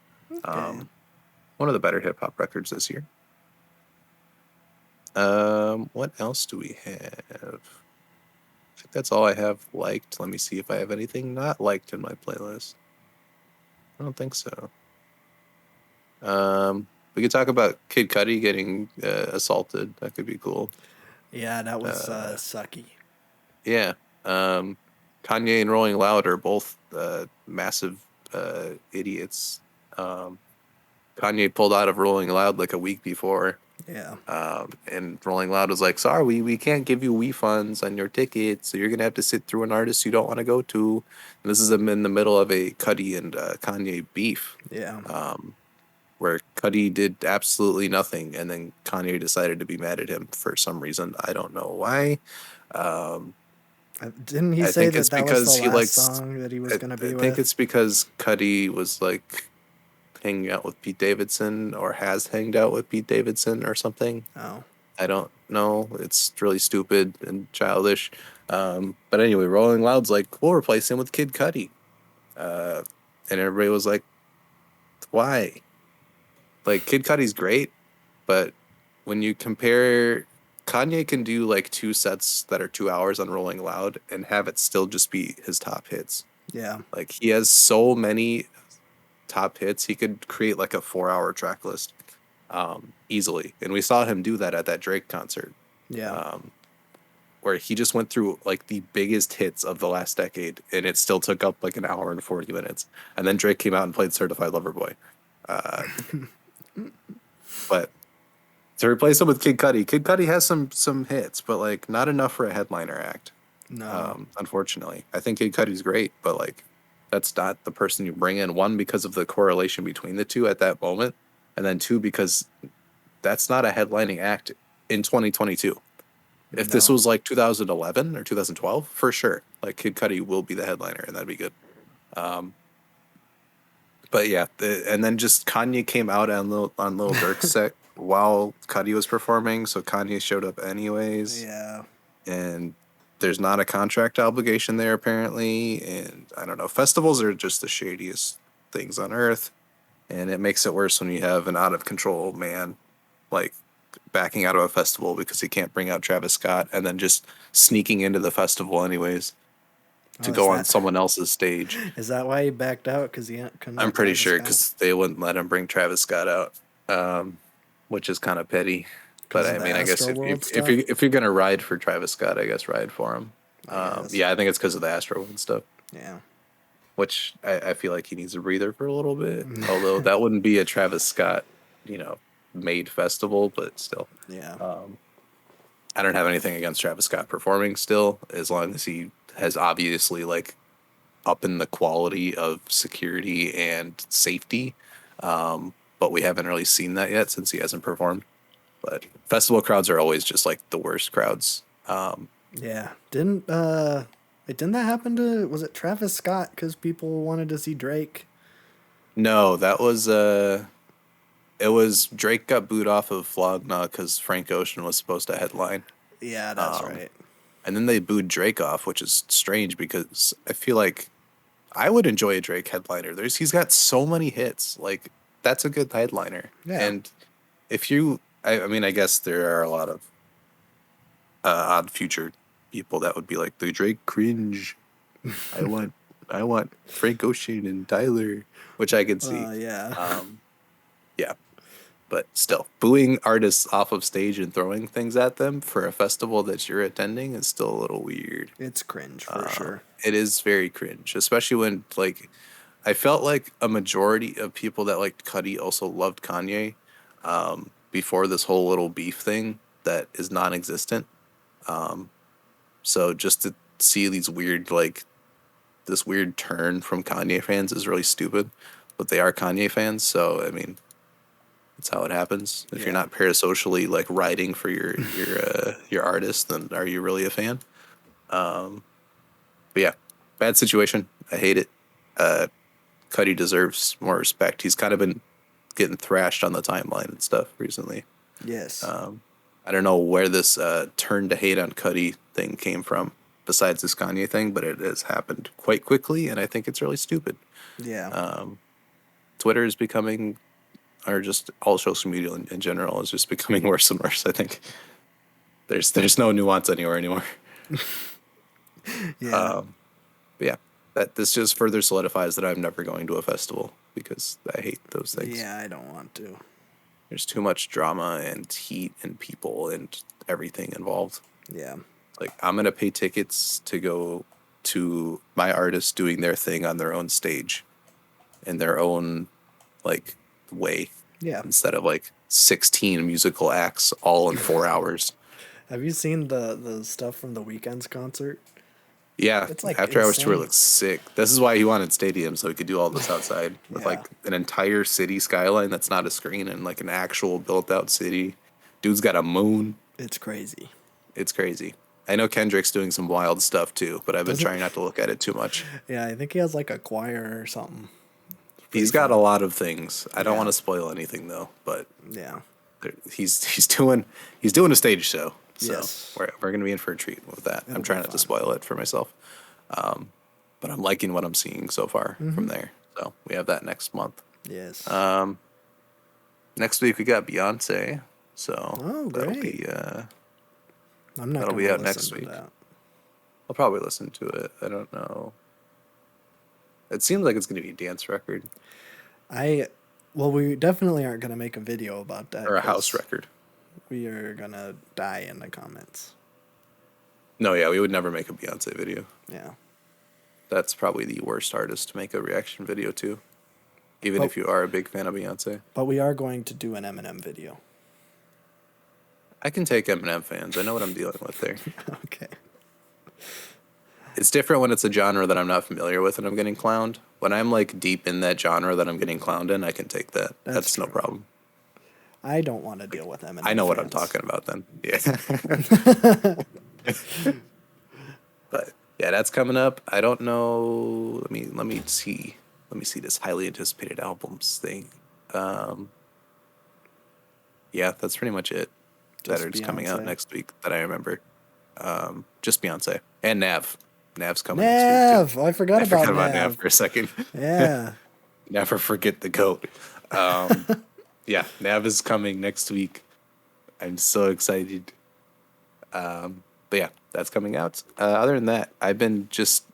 S2: Okay.
S4: One of the better hip hop records this year. What else do we have? I think that's all I have liked. Let me see if I have anything not liked in my playlist. I don't think so. We could talk about Kid Cudi getting assaulted. That could be cool.
S2: Yeah, that was sucky.
S4: Yeah. Kanye and Rolling Loud are both massive idiots. Kanye pulled out of Rolling Loud like a week before.
S2: Yeah.
S4: And Rolling Loud was like, sorry, we can't give you refunds on your tickets, so you're going to have to sit through an artist you don't want to go to. And this is in the middle of a Cudi and Kanye beef.
S2: Yeah.
S4: Where Cudi did absolutely nothing, and then Kanye decided to be mad at him for some reason. I don't know why.
S2: Didn't he
S4: I
S2: say
S4: think
S2: that
S4: it's
S2: that was
S4: because
S2: the
S4: he
S2: last
S4: likes.
S2: song that he was going to be
S4: I think
S2: with?
S4: it's because Cuddy was like hanging out with Pete Davidson or has hanged out with Pete Davidson or something.
S2: Oh,
S4: I don't know. It's really stupid and childish. But anyway, Rolling Loud's like, we'll replace him with Kid Cudi. And everybody was like, why? Like, Kid Cudi's great, but when you compare, Kanye can do like 2 sets that are 2 hours on Rolling Loud and have it still just be his top hits.
S2: yeah,
S4: Like, he has so many top hits, he could create like a 4 hour track list easily. And we saw him do that at that Drake concert.
S2: yeah.
S4: Where he just went through like the biggest hits of the last decade, and it still took up like an hour and 40 minutes. And then Drake came out and played Certified Lover Boy. But to replace him with Kid Cudi has some hits, but like not enough for a headliner act.
S2: No.
S4: Unfortunately, I think Kid Cudi's great, but like that's not the person you bring in. One, because of the correlation between the two at that moment, and then two, because that's not a headlining act in 2022. If this
S2: No.
S4: was like 2011 or 2012, for sure, like Kid Cudi will be the headliner, and that'd be good. But yeah, and then just Kanye came out on Lil Durk's set while Cudi was performing, so Kanye showed up anyways,
S2: Yeah.
S4: and there's not a contract obligation there apparently, and I don't know. Festivals are just the shadiest things on earth, and it makes it worse when you have an out of control man like backing out of a festival because he can't bring out Travis Scott and then just sneaking into the festival anyways to
S2: Oh,
S4: go on someone else's stage.
S2: is that why he backed out? Because he couldn't.
S4: I'm
S2: let
S4: pretty
S2: Travis
S4: sure
S2: Scott?
S4: because they wouldn't let him bring Travis Scott out, which is kind of petty. But
S2: 'Cause of
S4: I
S2: the
S4: mean, I guess
S2: Astroworld stuff?
S4: if you're gonna ride for Travis Scott, I guess ride for him.
S2: I guess.
S4: Yeah, I think it's because of the Astro and stuff.
S2: Yeah.
S4: Which I feel like he needs a breather for a little bit. Although that wouldn't be a Travis Scott, made festival, but still.
S2: Yeah.
S4: I don't have anything against Travis Scott performing still, as long as he has obviously like up in the quality of security and safety. But we haven't really seen that yet since he hasn't performed. But festival crowds are always just like the worst crowds.
S2: Yeah. Didn't that happen to, was it Travis Scott? Because people wanted to see Drake.
S4: No, that was it was Drake got booed off of Flogna because Frank Ocean was supposed to headline.
S2: Yeah, that's right.
S4: And then they booed Drake off, which is strange because I feel like I would enjoy a Drake headliner. He's got so many hits. Like that's a good headliner.
S2: Yeah.
S4: And if you, I mean, I guess there are a lot of Odd Future people that would be like the Drake cringe. I want Frank Ocean and Tyler, which I could see.
S2: Yeah.
S4: Yeah. But still, booing artists off of stage and throwing things at them for a festival that you're attending is still a little weird.
S2: It's cringe for sure.
S4: It is very cringe, especially when like I felt like a majority of people that liked Cudi also loved Kanye before this whole little beef thing that is non-existent. So just to see these weird this weird turn from Kanye fans is really stupid, but they are Kanye fans, so I mean. That's how it happens. If you're not parasocially like riding for your artist, then are you really a fan? But yeah, bad situation. I hate it. Cudi deserves more respect. He's kind of been getting thrashed on the timeline and stuff recently.
S2: Yes.
S4: I don't know where this turn to hate on Cudi thing came from, besides this Kanye thing, but it has happened quite quickly, and I think it's really stupid.
S2: Yeah.
S4: Twitter is becoming, or just all social media in general, is just becoming worse and worse. I think there's no nuance anywhere anymore.
S2: Yeah.
S4: But yeah, that this just further solidifies that I'm never going to a festival because I hate those things.
S2: Yeah, I don't want to.
S4: There's too much drama and heat and people and everything involved.
S2: Yeah.
S4: Like I'm gonna pay tickets to go to my artists doing their thing on their own stage, in their own like way.
S2: Yeah.
S4: Instead of like 16 musical acts all in 4 hours.
S2: Have you seen the stuff from the Weeknd's concert?
S4: Yeah,
S2: It's like
S4: After Hours tour
S2: insane.
S4: looks sick. This is why he wanted stadium, so he could do all this outside with
S2: Yeah.
S4: like an entire city skyline that's not a screen and like an actual built out city. Dude's got a moon.
S2: It's crazy.
S4: It's crazy. I know Kendrick's doing some wild stuff too, but I've been
S2: Doesn't-
S4: trying not to look at it too much.
S2: Yeah, I think he has like a choir or something.
S4: He's got a lot of things. I don't
S2: Yeah.
S4: want to spoil anything though, but
S2: Yeah.
S4: he's doing a stage show. So
S2: Yes.
S4: we're gonna be in for a treat with that.
S2: It'll
S4: I'm
S2: be
S4: trying not to
S2: fun.
S4: spoil it for myself. But I'm liking what I'm seeing so far from there. So we have that next month.
S2: Yes.
S4: Next week we got Beyonce. So
S2: Oh,
S4: that'll
S2: great.
S4: be
S2: I'm not
S4: that'll
S2: gonna
S4: be out
S2: listen
S4: next
S2: to
S4: week.
S2: that.
S4: I'll probably listen to it. I don't know. It seems like it's gonna be a dance record
S2: Well, we definitely aren't gonna make a video about that.
S4: or a
S2: 'cause
S4: house record.
S2: We are gonna die in the comments.
S4: No, yeah, we would never make a Beyonce video.
S2: Yeah.
S4: That's probably the worst artist to make a reaction video to, even
S2: But-
S4: if you are a big fan of Beyonce.
S2: But we are going to do an Eminem video.
S4: I can take Eminem fans. I know what I'm dealing with there.
S2: Okay.
S4: It's different when it's a genre that I'm not familiar with and I'm getting clowned. When I'm like deep in that genre that I'm getting clowned in, I can take that.
S2: That's
S4: That's no
S2: true.
S4: problem.
S2: I don't want to deal with Eminem.
S4: I know what I'm
S2: fans.
S4: talking about then. Yeah. But yeah, that's coming up. I don't know. Let me see. Let me see this highly anticipated albums thing. Yeah, that's pretty much it.
S2: Just
S4: That is coming out
S2: Beyonce.
S4: next week that I remember. Just Beyonce and Nav. Nav's coming next week too.
S2: Nav. I forgot about
S4: forgot about
S2: Nav.
S4: Nav for a second.
S2: Yeah.
S4: Never forget the goat. Yeah, Nav is coming next week. I'm so excited. But yeah, that's coming out. Other than that, I've been just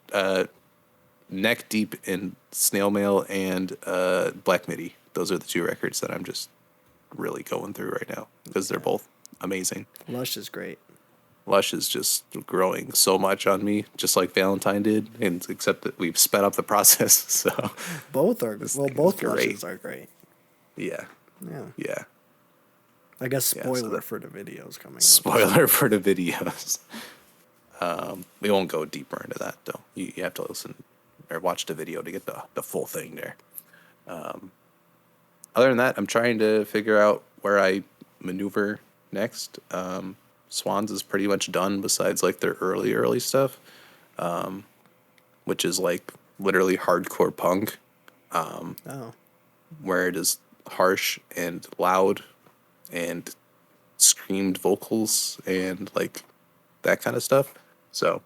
S4: neck deep in Snail Mail and Black Midi. Those are the two records that I'm just really going through right now because they're both amazing.
S2: Lush is great.
S4: Lush is just growing so much on me, just like Valentine did, and except that we've sped up the process. So
S2: Both are
S4: This
S2: well.
S4: thing is
S2: Both
S4: great.
S2: Lushes are great.
S4: yeah,
S2: Yeah.
S4: yeah.
S2: I guess
S4: Yeah, so
S2: spoiler
S4: that-
S2: for the videos coming up.
S4: Spoiler for the videos. We won't go deeper into that though. You have to listen or watch the video to get the full thing there. Other than that, I'm trying to figure out where I maneuver next. Swans is pretty much done besides like their early stuff, which is like literally hardcore punk,
S2: Oh.
S4: where it is harsh and loud and screamed vocals and like that kind of stuff. So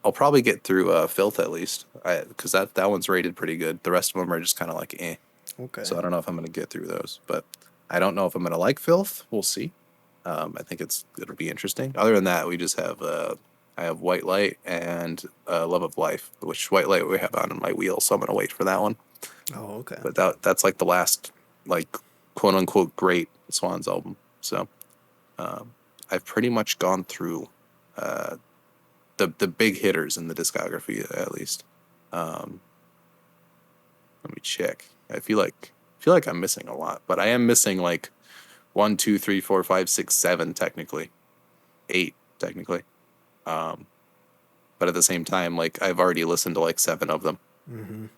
S4: I'll probably get through Filth at least, because that one's rated pretty good. The rest of them are just kind of like eh.
S2: Okay.
S4: So I don't know if I'm going to get through those, but I don't know if I'm going to like Filth. We'll see. I think it'll be interesting. Other than that, we just have I have White Light and Love of Life, which White Light we have on my wheel, so I'm going to wait for that one.
S2: Oh, okay.
S4: But that's like the last like quote unquote great Swans album. So I've pretty much gone through the big hitters in the discography at least. Let me check. I feel like I'm missing a lot, but I am missing like 1, 2, 3, 4, 5, 6, 7 technically, 8 technically. But at the same time, like I've already listened to like 7 of them,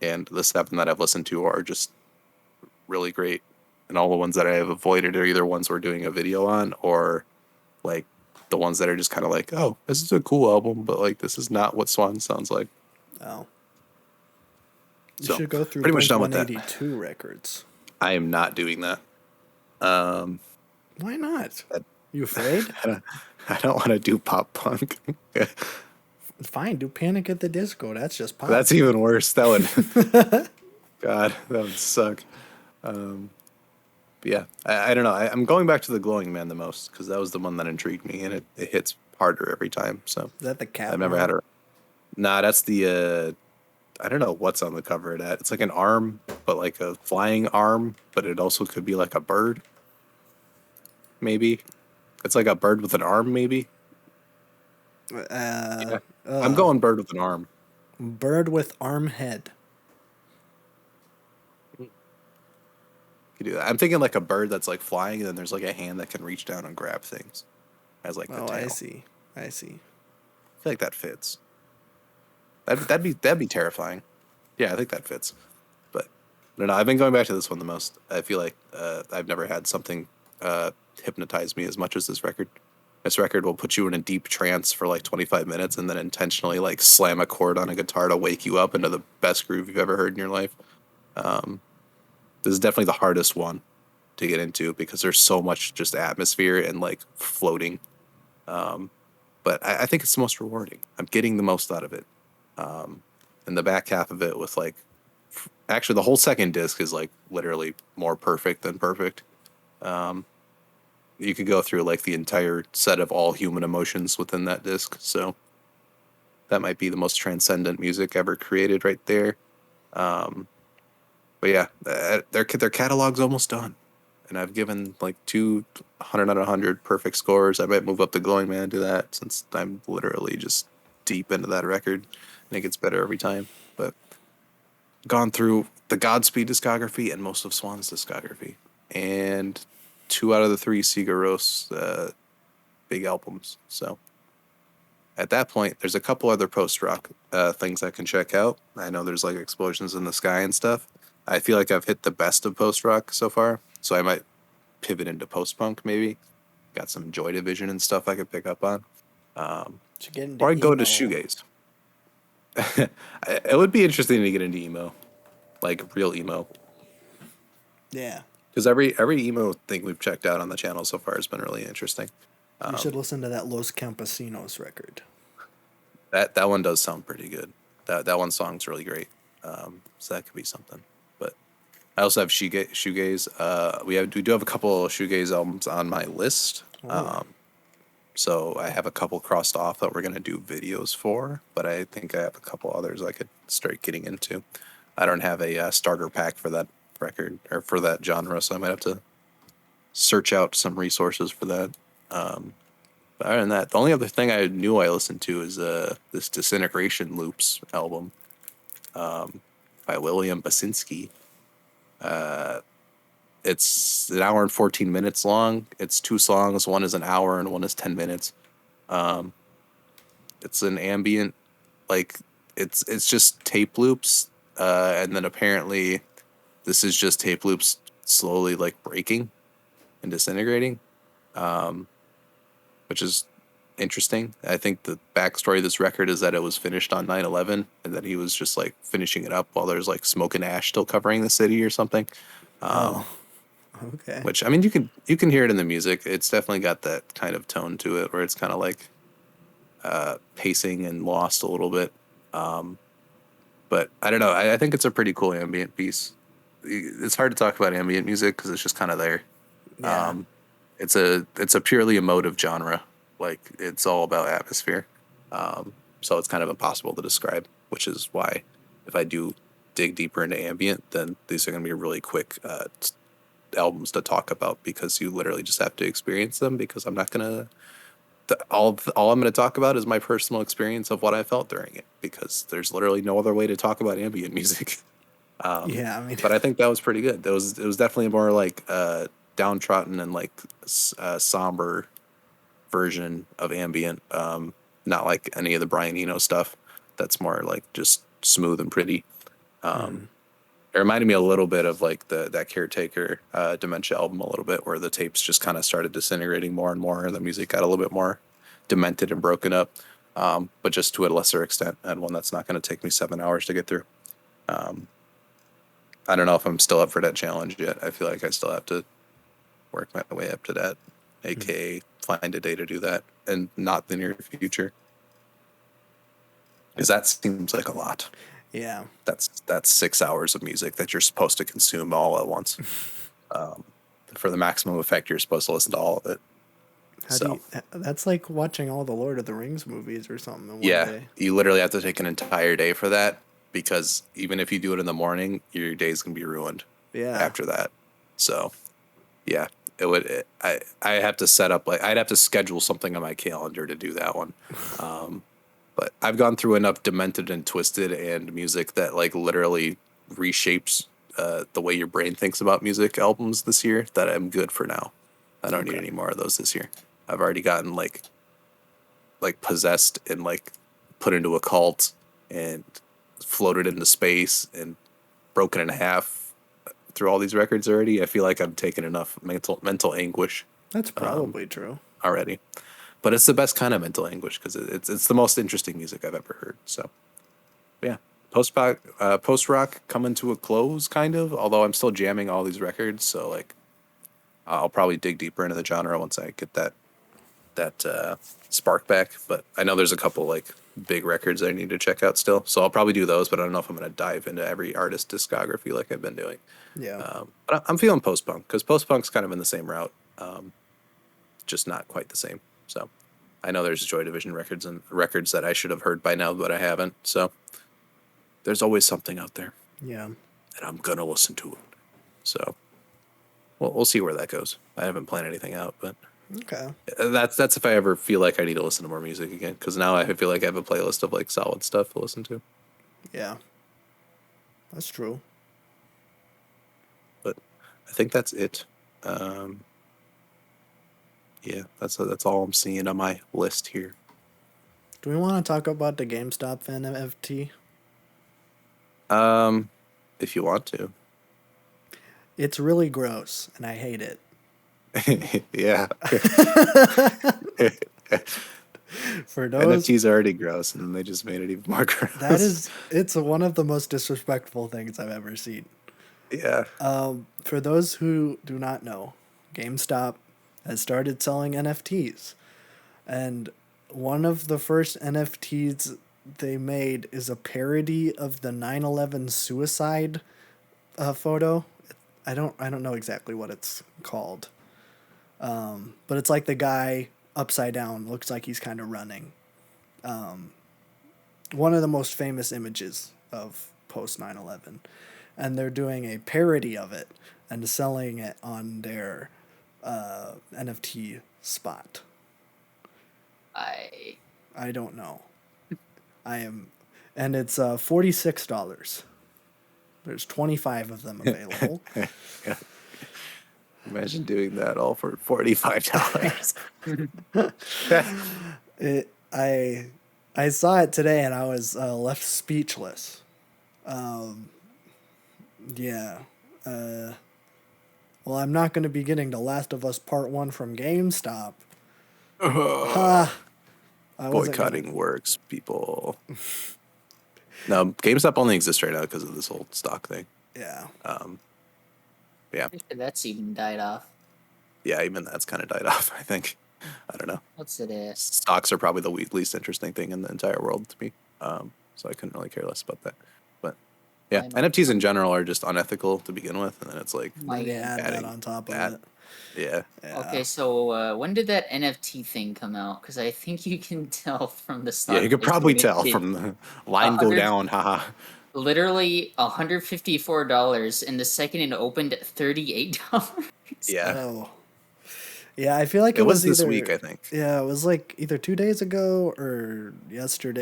S4: and the 7 that I've listened to are just really great. And all the ones that I have avoided are either ones we're doing a video on or like the ones that are just kind of like, oh, this is a cool album, but like this is not what Swan sounds like.
S2: Oh. You
S4: So,
S2: should go through
S4: pretty much
S2: Blink
S4: done with that.
S2: 182 records.
S4: I am not doing that.
S2: Why not? You afraid?
S4: I don't want to do pop punk.
S2: Fine, do Panic at the Disco. That's just pop.
S4: That's even worse. That would, God, that would suck. But yeah, I don't know. I'm going back to the Glowing Man the most because that was the one that intrigued me, and it hits harder every time. So
S2: Is that the cat?
S4: I've never had a. Nah, that's the. I don't know what's on the cover of that. It's like an arm, but like a flying arm, but it also could be like a bird. Maybe. It's like a bird with an arm, maybe. I'm going bird with an arm.
S2: Bird with arm head.
S4: You do that. I'm thinking like a bird that's like flying, and then there's like a hand that can reach down and grab things. As like the
S2: Oh,
S4: tail.
S2: I see. I see.
S4: I feel like that fits. That'd be terrifying. Yeah, I think that fits. But I don't know. I've been going back to this one the most. I feel like I've never had something hypnotize me as much as this record. This record will put you in a deep trance for like 25 minutes and then intentionally like slam a chord on a guitar to wake you up into the best groove you've ever heard in your life. This is definitely the hardest one to get into because there's so much just atmosphere and like floating. But I think it's the most rewarding. I'm getting the most out of it. And the back half of it with like, actually the whole second disc is like literally more perfect than perfect. You could go through like the entire set of all human emotions within that disc. So that might be the most transcendent music ever created right there. But yeah, their catalog's almost done. And I've given like 200 out of 100 perfect scores. I might move up the Glowing Man to that since I'm literally just deep into that record. And it gets better every time. But gone through the Godspeed discography and most of Swan's discography. And 2 out of the 3 Sigur Rós big albums. So at that point, there's a couple other post-rock things I can check out. I know there's like Explosions in the Sky and stuff. I feel like I've hit the best of post-rock so far. So I might pivot into post-punk maybe. Got some Joy Division and stuff I could pick up on. Or I'd go to shoegaze. It would be interesting to get into emo. Like real emo.
S2: Yeah.
S4: Because every emo thing we've checked out on the channel so far has been really interesting.
S2: You should listen to that Los Campesinos record.
S4: That one does sound pretty good. That one song's really great. So that could be something. But I also have shoegaze. We do have a couple of shoegaze albums on my list. So I have a couple crossed off that we're gonna do videos for. But I think I have a couple others I could start getting into. I don't have a starter pack for that record or for that genre, so I might have to search out some resources for that. But other than that, the only other thing I knew I listened to is this Disintegration Loops album by William Basinski. It's an hour and 14 minutes long. It's 2 songs. One is an hour and one is 10 minutes. It's an ambient, like it's just tape loops, and then apparently this is just tape loops slowly like breaking and disintegrating, which is interesting. I think the backstory of this record is that it was finished on 9/11 and that he was just like finishing it up while there's like smoke and ash still covering the city or something.
S2: Okay.
S4: Which I mean, you can hear it in the music. It's definitely got that kind of tone to it where it's kind of like pacing and lost a little bit. But I don't know. I think it's a pretty cool ambient piece. It's hard to talk about ambient music because it's just kind of there.
S2: Yeah.
S4: It's a purely emotive genre. Like it's all about atmosphere. So it's kind of impossible to describe, which is why if I do dig deeper into ambient, then these are going to be really quick albums to talk about because you literally just have to experience them because I'm not going to all I'm going to talk about is my personal experience of what I felt during it because there's literally no other way to talk about ambient music.
S2: Yeah, I mean,
S4: But I think that was pretty good. It was definitely more like downtrodden and like somber version of ambient, not like any of the Brian Eno stuff. That's more like just smooth and pretty. It reminded me a little bit of like that Caretaker Dementia album a little bit, where the tapes just kind of started disintegrating more and more, and the music got a little bit more demented and broken up, but just to a lesser extent, and one that's not going to take me 7 hours to get through. I don't know if I'm still up for that challenge yet. I feel like I still have to work my way up to that, aka find a day to do that, and not the near future, because that seems like a lot.
S2: yeah.
S4: That's 6 hours of music that you're supposed to consume all at once. For the maximum effect, you're supposed to listen to all of it.
S2: That's like watching all the Lord of the Rings movies or something in one
S4: Yeah,
S2: day.
S4: you literally have to take an entire day for that, because even if you do it in the morning, your day's gonna be ruined.
S2: Yeah.
S4: After that, so yeah, I have to set up, like I'd have to schedule something on my calendar to do that one. But I've gone through enough Demented and Twisted and music that like literally reshapes the way your brain thinks about music albums this year that I'm good for now. I don't need any more of those this year. I've already gotten like possessed and like put into a cult and floated into space and broken in half through all these records already. I feel like I've taken enough mental anguish
S2: That's probably true.
S4: already. but it's the best kind of mental anguish because it's the most interesting music I've ever heard. So yeah, post rock coming to a close, kind of. Although I'm still jamming all these records, so like I'll probably dig deeper into the genre once I get that spark back. But I know there's a couple like big records I need to check out still, so I'll probably do those. But I don't know if I'm gonna dive into every artist discography like I've been doing.
S2: Yeah.
S4: But I'm feeling post punk because post punk's kind of in the same route, just not quite the same. So I know there's Joy Division records and records that I should have heard by now, but I haven't. So there's always something out there,
S2: Yeah.
S4: and I'm gonna listen to it. So we'll see where that goes. I haven't planned anything out, but
S2: Okay.
S4: that's if I ever feel like I need to listen to more music again. Because now I feel like I have a playlist of like solid stuff to listen to.
S2: Yeah. That's true.
S4: But I think that's it. Yeah, that's all I'm seeing on my list here.
S2: Do we want to talk about the GameStop NFT?
S4: If you want to.
S2: It's really gross, and I hate it.
S4: Yeah.
S2: For those,
S4: NFTs are already gross, and they just made it even more gross.
S2: it's one of the most disrespectful things I've ever seen.
S4: Yeah.
S2: For those who do not know, GameStop has started selling NFTs. And one of the first NFTs they made is a parody of the 9/11 suicide photo. I don't know exactly what it's called. But it's like the guy upside down, looks like he's kind of running. One of the most famous images of post 9/11. And they're doing a parody of it and selling it on their NFT spot. I don't know. And it's $46. There's 25 of them available.
S4: Yeah. Imagine doing that all for $45.
S2: I saw it today and I was left speechless. Yeah. Well, I'm not going to be getting The Last of Us Part 1 from GameStop.
S4: Boycotting works, people. No, GameStop only exists right now because of this whole stock thing.
S2: Yeah.
S4: Yeah.
S3: That's even died off.
S4: Yeah, even that's kind of died off, I think. I don't know.
S3: What's it at?
S4: Stocks are probably the least interesting thing in the entire world to me. So I couldn't really care less about that. But yeah, NFTs in general are just unethical to begin with, and then it's like
S2: They add that
S4: adding
S2: on top
S4: that.
S2: of it.
S4: Yeah.
S3: Okay, so when did that NFT thing come out? Because I think you can tell from the stock.
S4: Yeah, you could
S3: price
S4: probably
S3: when it
S4: tell
S3: did.
S4: from the line go
S3: 100
S4: down, haha.
S3: Literally $154, and the second it opened, $38.
S4: Yeah.
S2: Oh. Yeah, I feel like
S4: It was
S2: either,
S4: this week, I think.
S2: Yeah, it was like either 2 days ago or yesterday.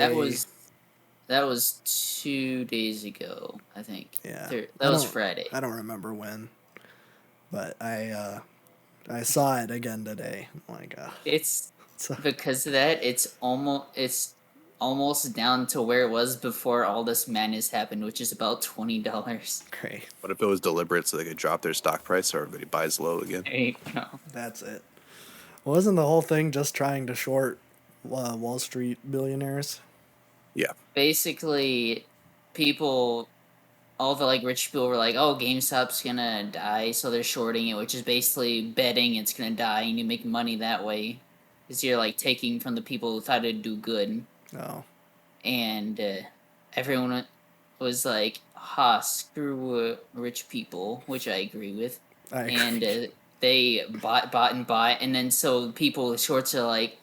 S3: That was 2 days ago, I think.
S2: Yeah.
S3: That was Friday.
S2: I don't remember when. But I saw it again today. I'm like,
S3: It's because of that. It's almost down to where it was before all this madness happened, which is about $20.
S2: great.
S4: What if it was deliberate so they could drop their stock price so everybody buys low again?
S3: There you go.
S2: That's it. Wasn't the whole thing just trying to short Wall Street billionaires?
S4: Yeah.
S3: Basically, all the like rich people were like, "Oh, GameStop's gonna die," so they're shorting it, which is basically betting it's gonna die, and you make money that way, because you're like taking from the people who thought it'd do good.
S2: Oh.
S3: And everyone was like, "Ha, screw rich people," which I agree with. And they bought and bought, and then so people shorts are like,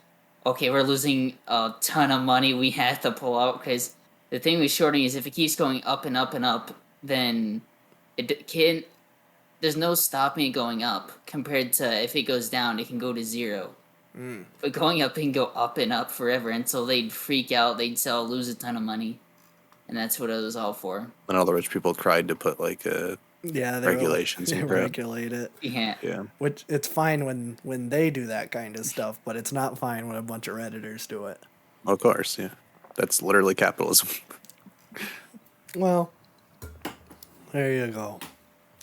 S3: "Okay, we're losing a ton of money. We have to pull out," because the thing with shorting is if it keeps going up and up and up, then it can. There's no stopping it going up compared to if it goes down, it can go to zero. But going up, it can go up and up forever, and so they'd freak out, they'd sell, lose a ton of money, and that's what it was all for.
S4: And all the rich people cried to put like regulations
S2: they
S4: and crap.
S2: regulate it.
S3: Yeah.
S2: Which it's fine when they do that kind of stuff, but it's not fine when a bunch of Redditors do it.
S4: Of course, yeah. That's literally capitalism.
S2: Well, there you go.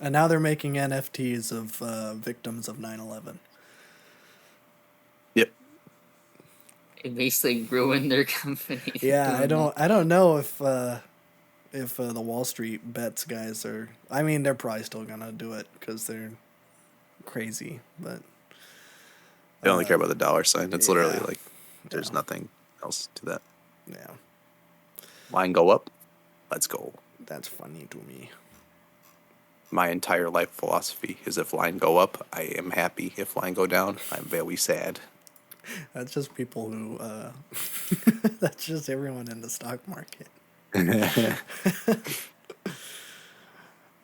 S2: And now they're making NFTs of victims of 9/11.
S4: Yep.
S3: It basically ruined their company.
S2: Yeah, I don't know if the Wall Street bets guys are. I mean, they're probably still gonna do it because they're crazy, but
S4: They only care about the dollar sign. It's literally
S2: yeah.
S4: like there's nothing else to that.
S2: Yeah,
S4: Line go up, let's go.
S2: that's funny to me.
S4: My entire life philosophy is if line go up, I am happy. If line go down, I'm very sad.
S2: That's just people who. That's just everyone in the stock market.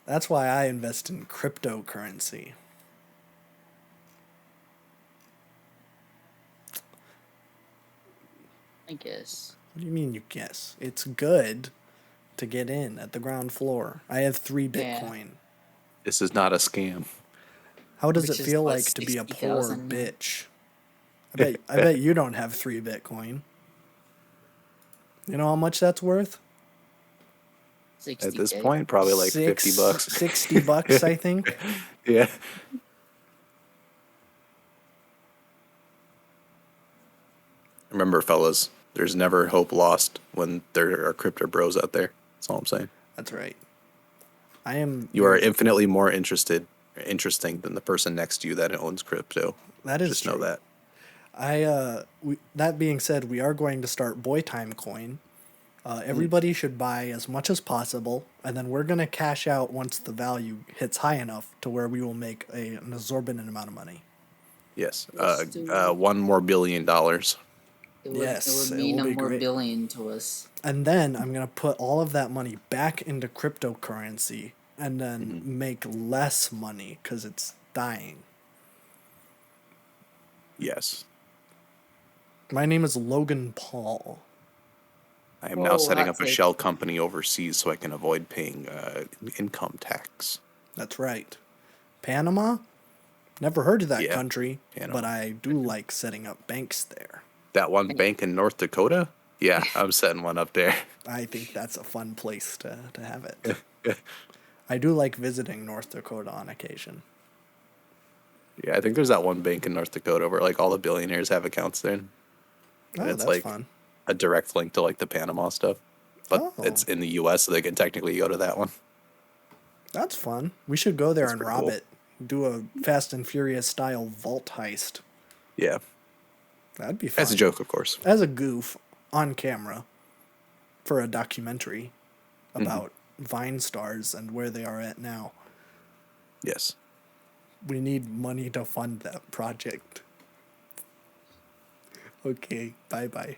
S2: That's why I invest in cryptocurrency.
S3: I guess.
S2: What do you mean you guess? It's good to get in at the ground floor. I have 3 Bitcoin.
S4: This is not a scam.
S2: How does
S3: Which
S2: it
S3: is
S2: feel
S3: what,
S2: like to be a poor
S3: 60,000?
S2: bitch? I bet you don't have 3 Bitcoin. You know how much that's worth?
S3: 60K.
S4: At this point, probably like $50.
S2: $60, I think.
S4: Yeah. Remember, fellas, there's never hope lost when there are crypto bros out there. That's all I'm saying.
S2: That's right. I am.
S4: You are infinitely more interesting than the person next to you that owns crypto.
S2: That is
S4: Just
S2: true.
S4: know that.
S2: That being said, we are going to start Boy Time Coin. Everybody should buy as much as possible, and then we're going to cash out once the value hits high enough to where we will make an exorbitant amount of money.
S4: Yes.
S3: Let's do it.
S4: $1 more billion.
S2: Yes,
S3: it
S2: it
S3: would mean
S2: will
S3: a
S2: be
S3: more
S2: great.
S3: billion to us.
S2: And then I'm going to put all of that money back into cryptocurrency and then make less money because it's dying.
S4: Yes.
S2: My name is Logan Paul.
S4: I am now setting
S3: hot
S4: up a
S3: take.
S4: shell company overseas so I can avoid paying income tax.
S2: That's right. Panama? Never heard of that
S4: Yeah,
S2: country,
S4: Panama.
S2: but I do like setting up banks there.
S4: That one bank in North Dakota? Yeah, I'm setting one up there.
S2: I think that's a fun place to have it. I do like visiting North Dakota on occasion.
S4: Yeah, I think there's that one bank in North Dakota where like all the billionaires have accounts there. And
S2: Oh,
S4: it's
S2: that's
S4: like
S2: fun.
S4: a direct link to like the Panama stuff. But
S2: Oh.
S4: it's in the US, so they can technically go to that one.
S2: That's fun. We should go there
S4: That's
S2: and
S4: pretty
S2: rob
S4: cool.
S2: it. Do a Fast and Furious style vault heist.
S4: Yeah.
S2: That'd be fun.
S4: As a joke, of course.
S2: As a goof on camera for a documentary about Vine stars and where they are at now.
S4: Yes.
S2: We need money to fund that project. Okay, bye-bye.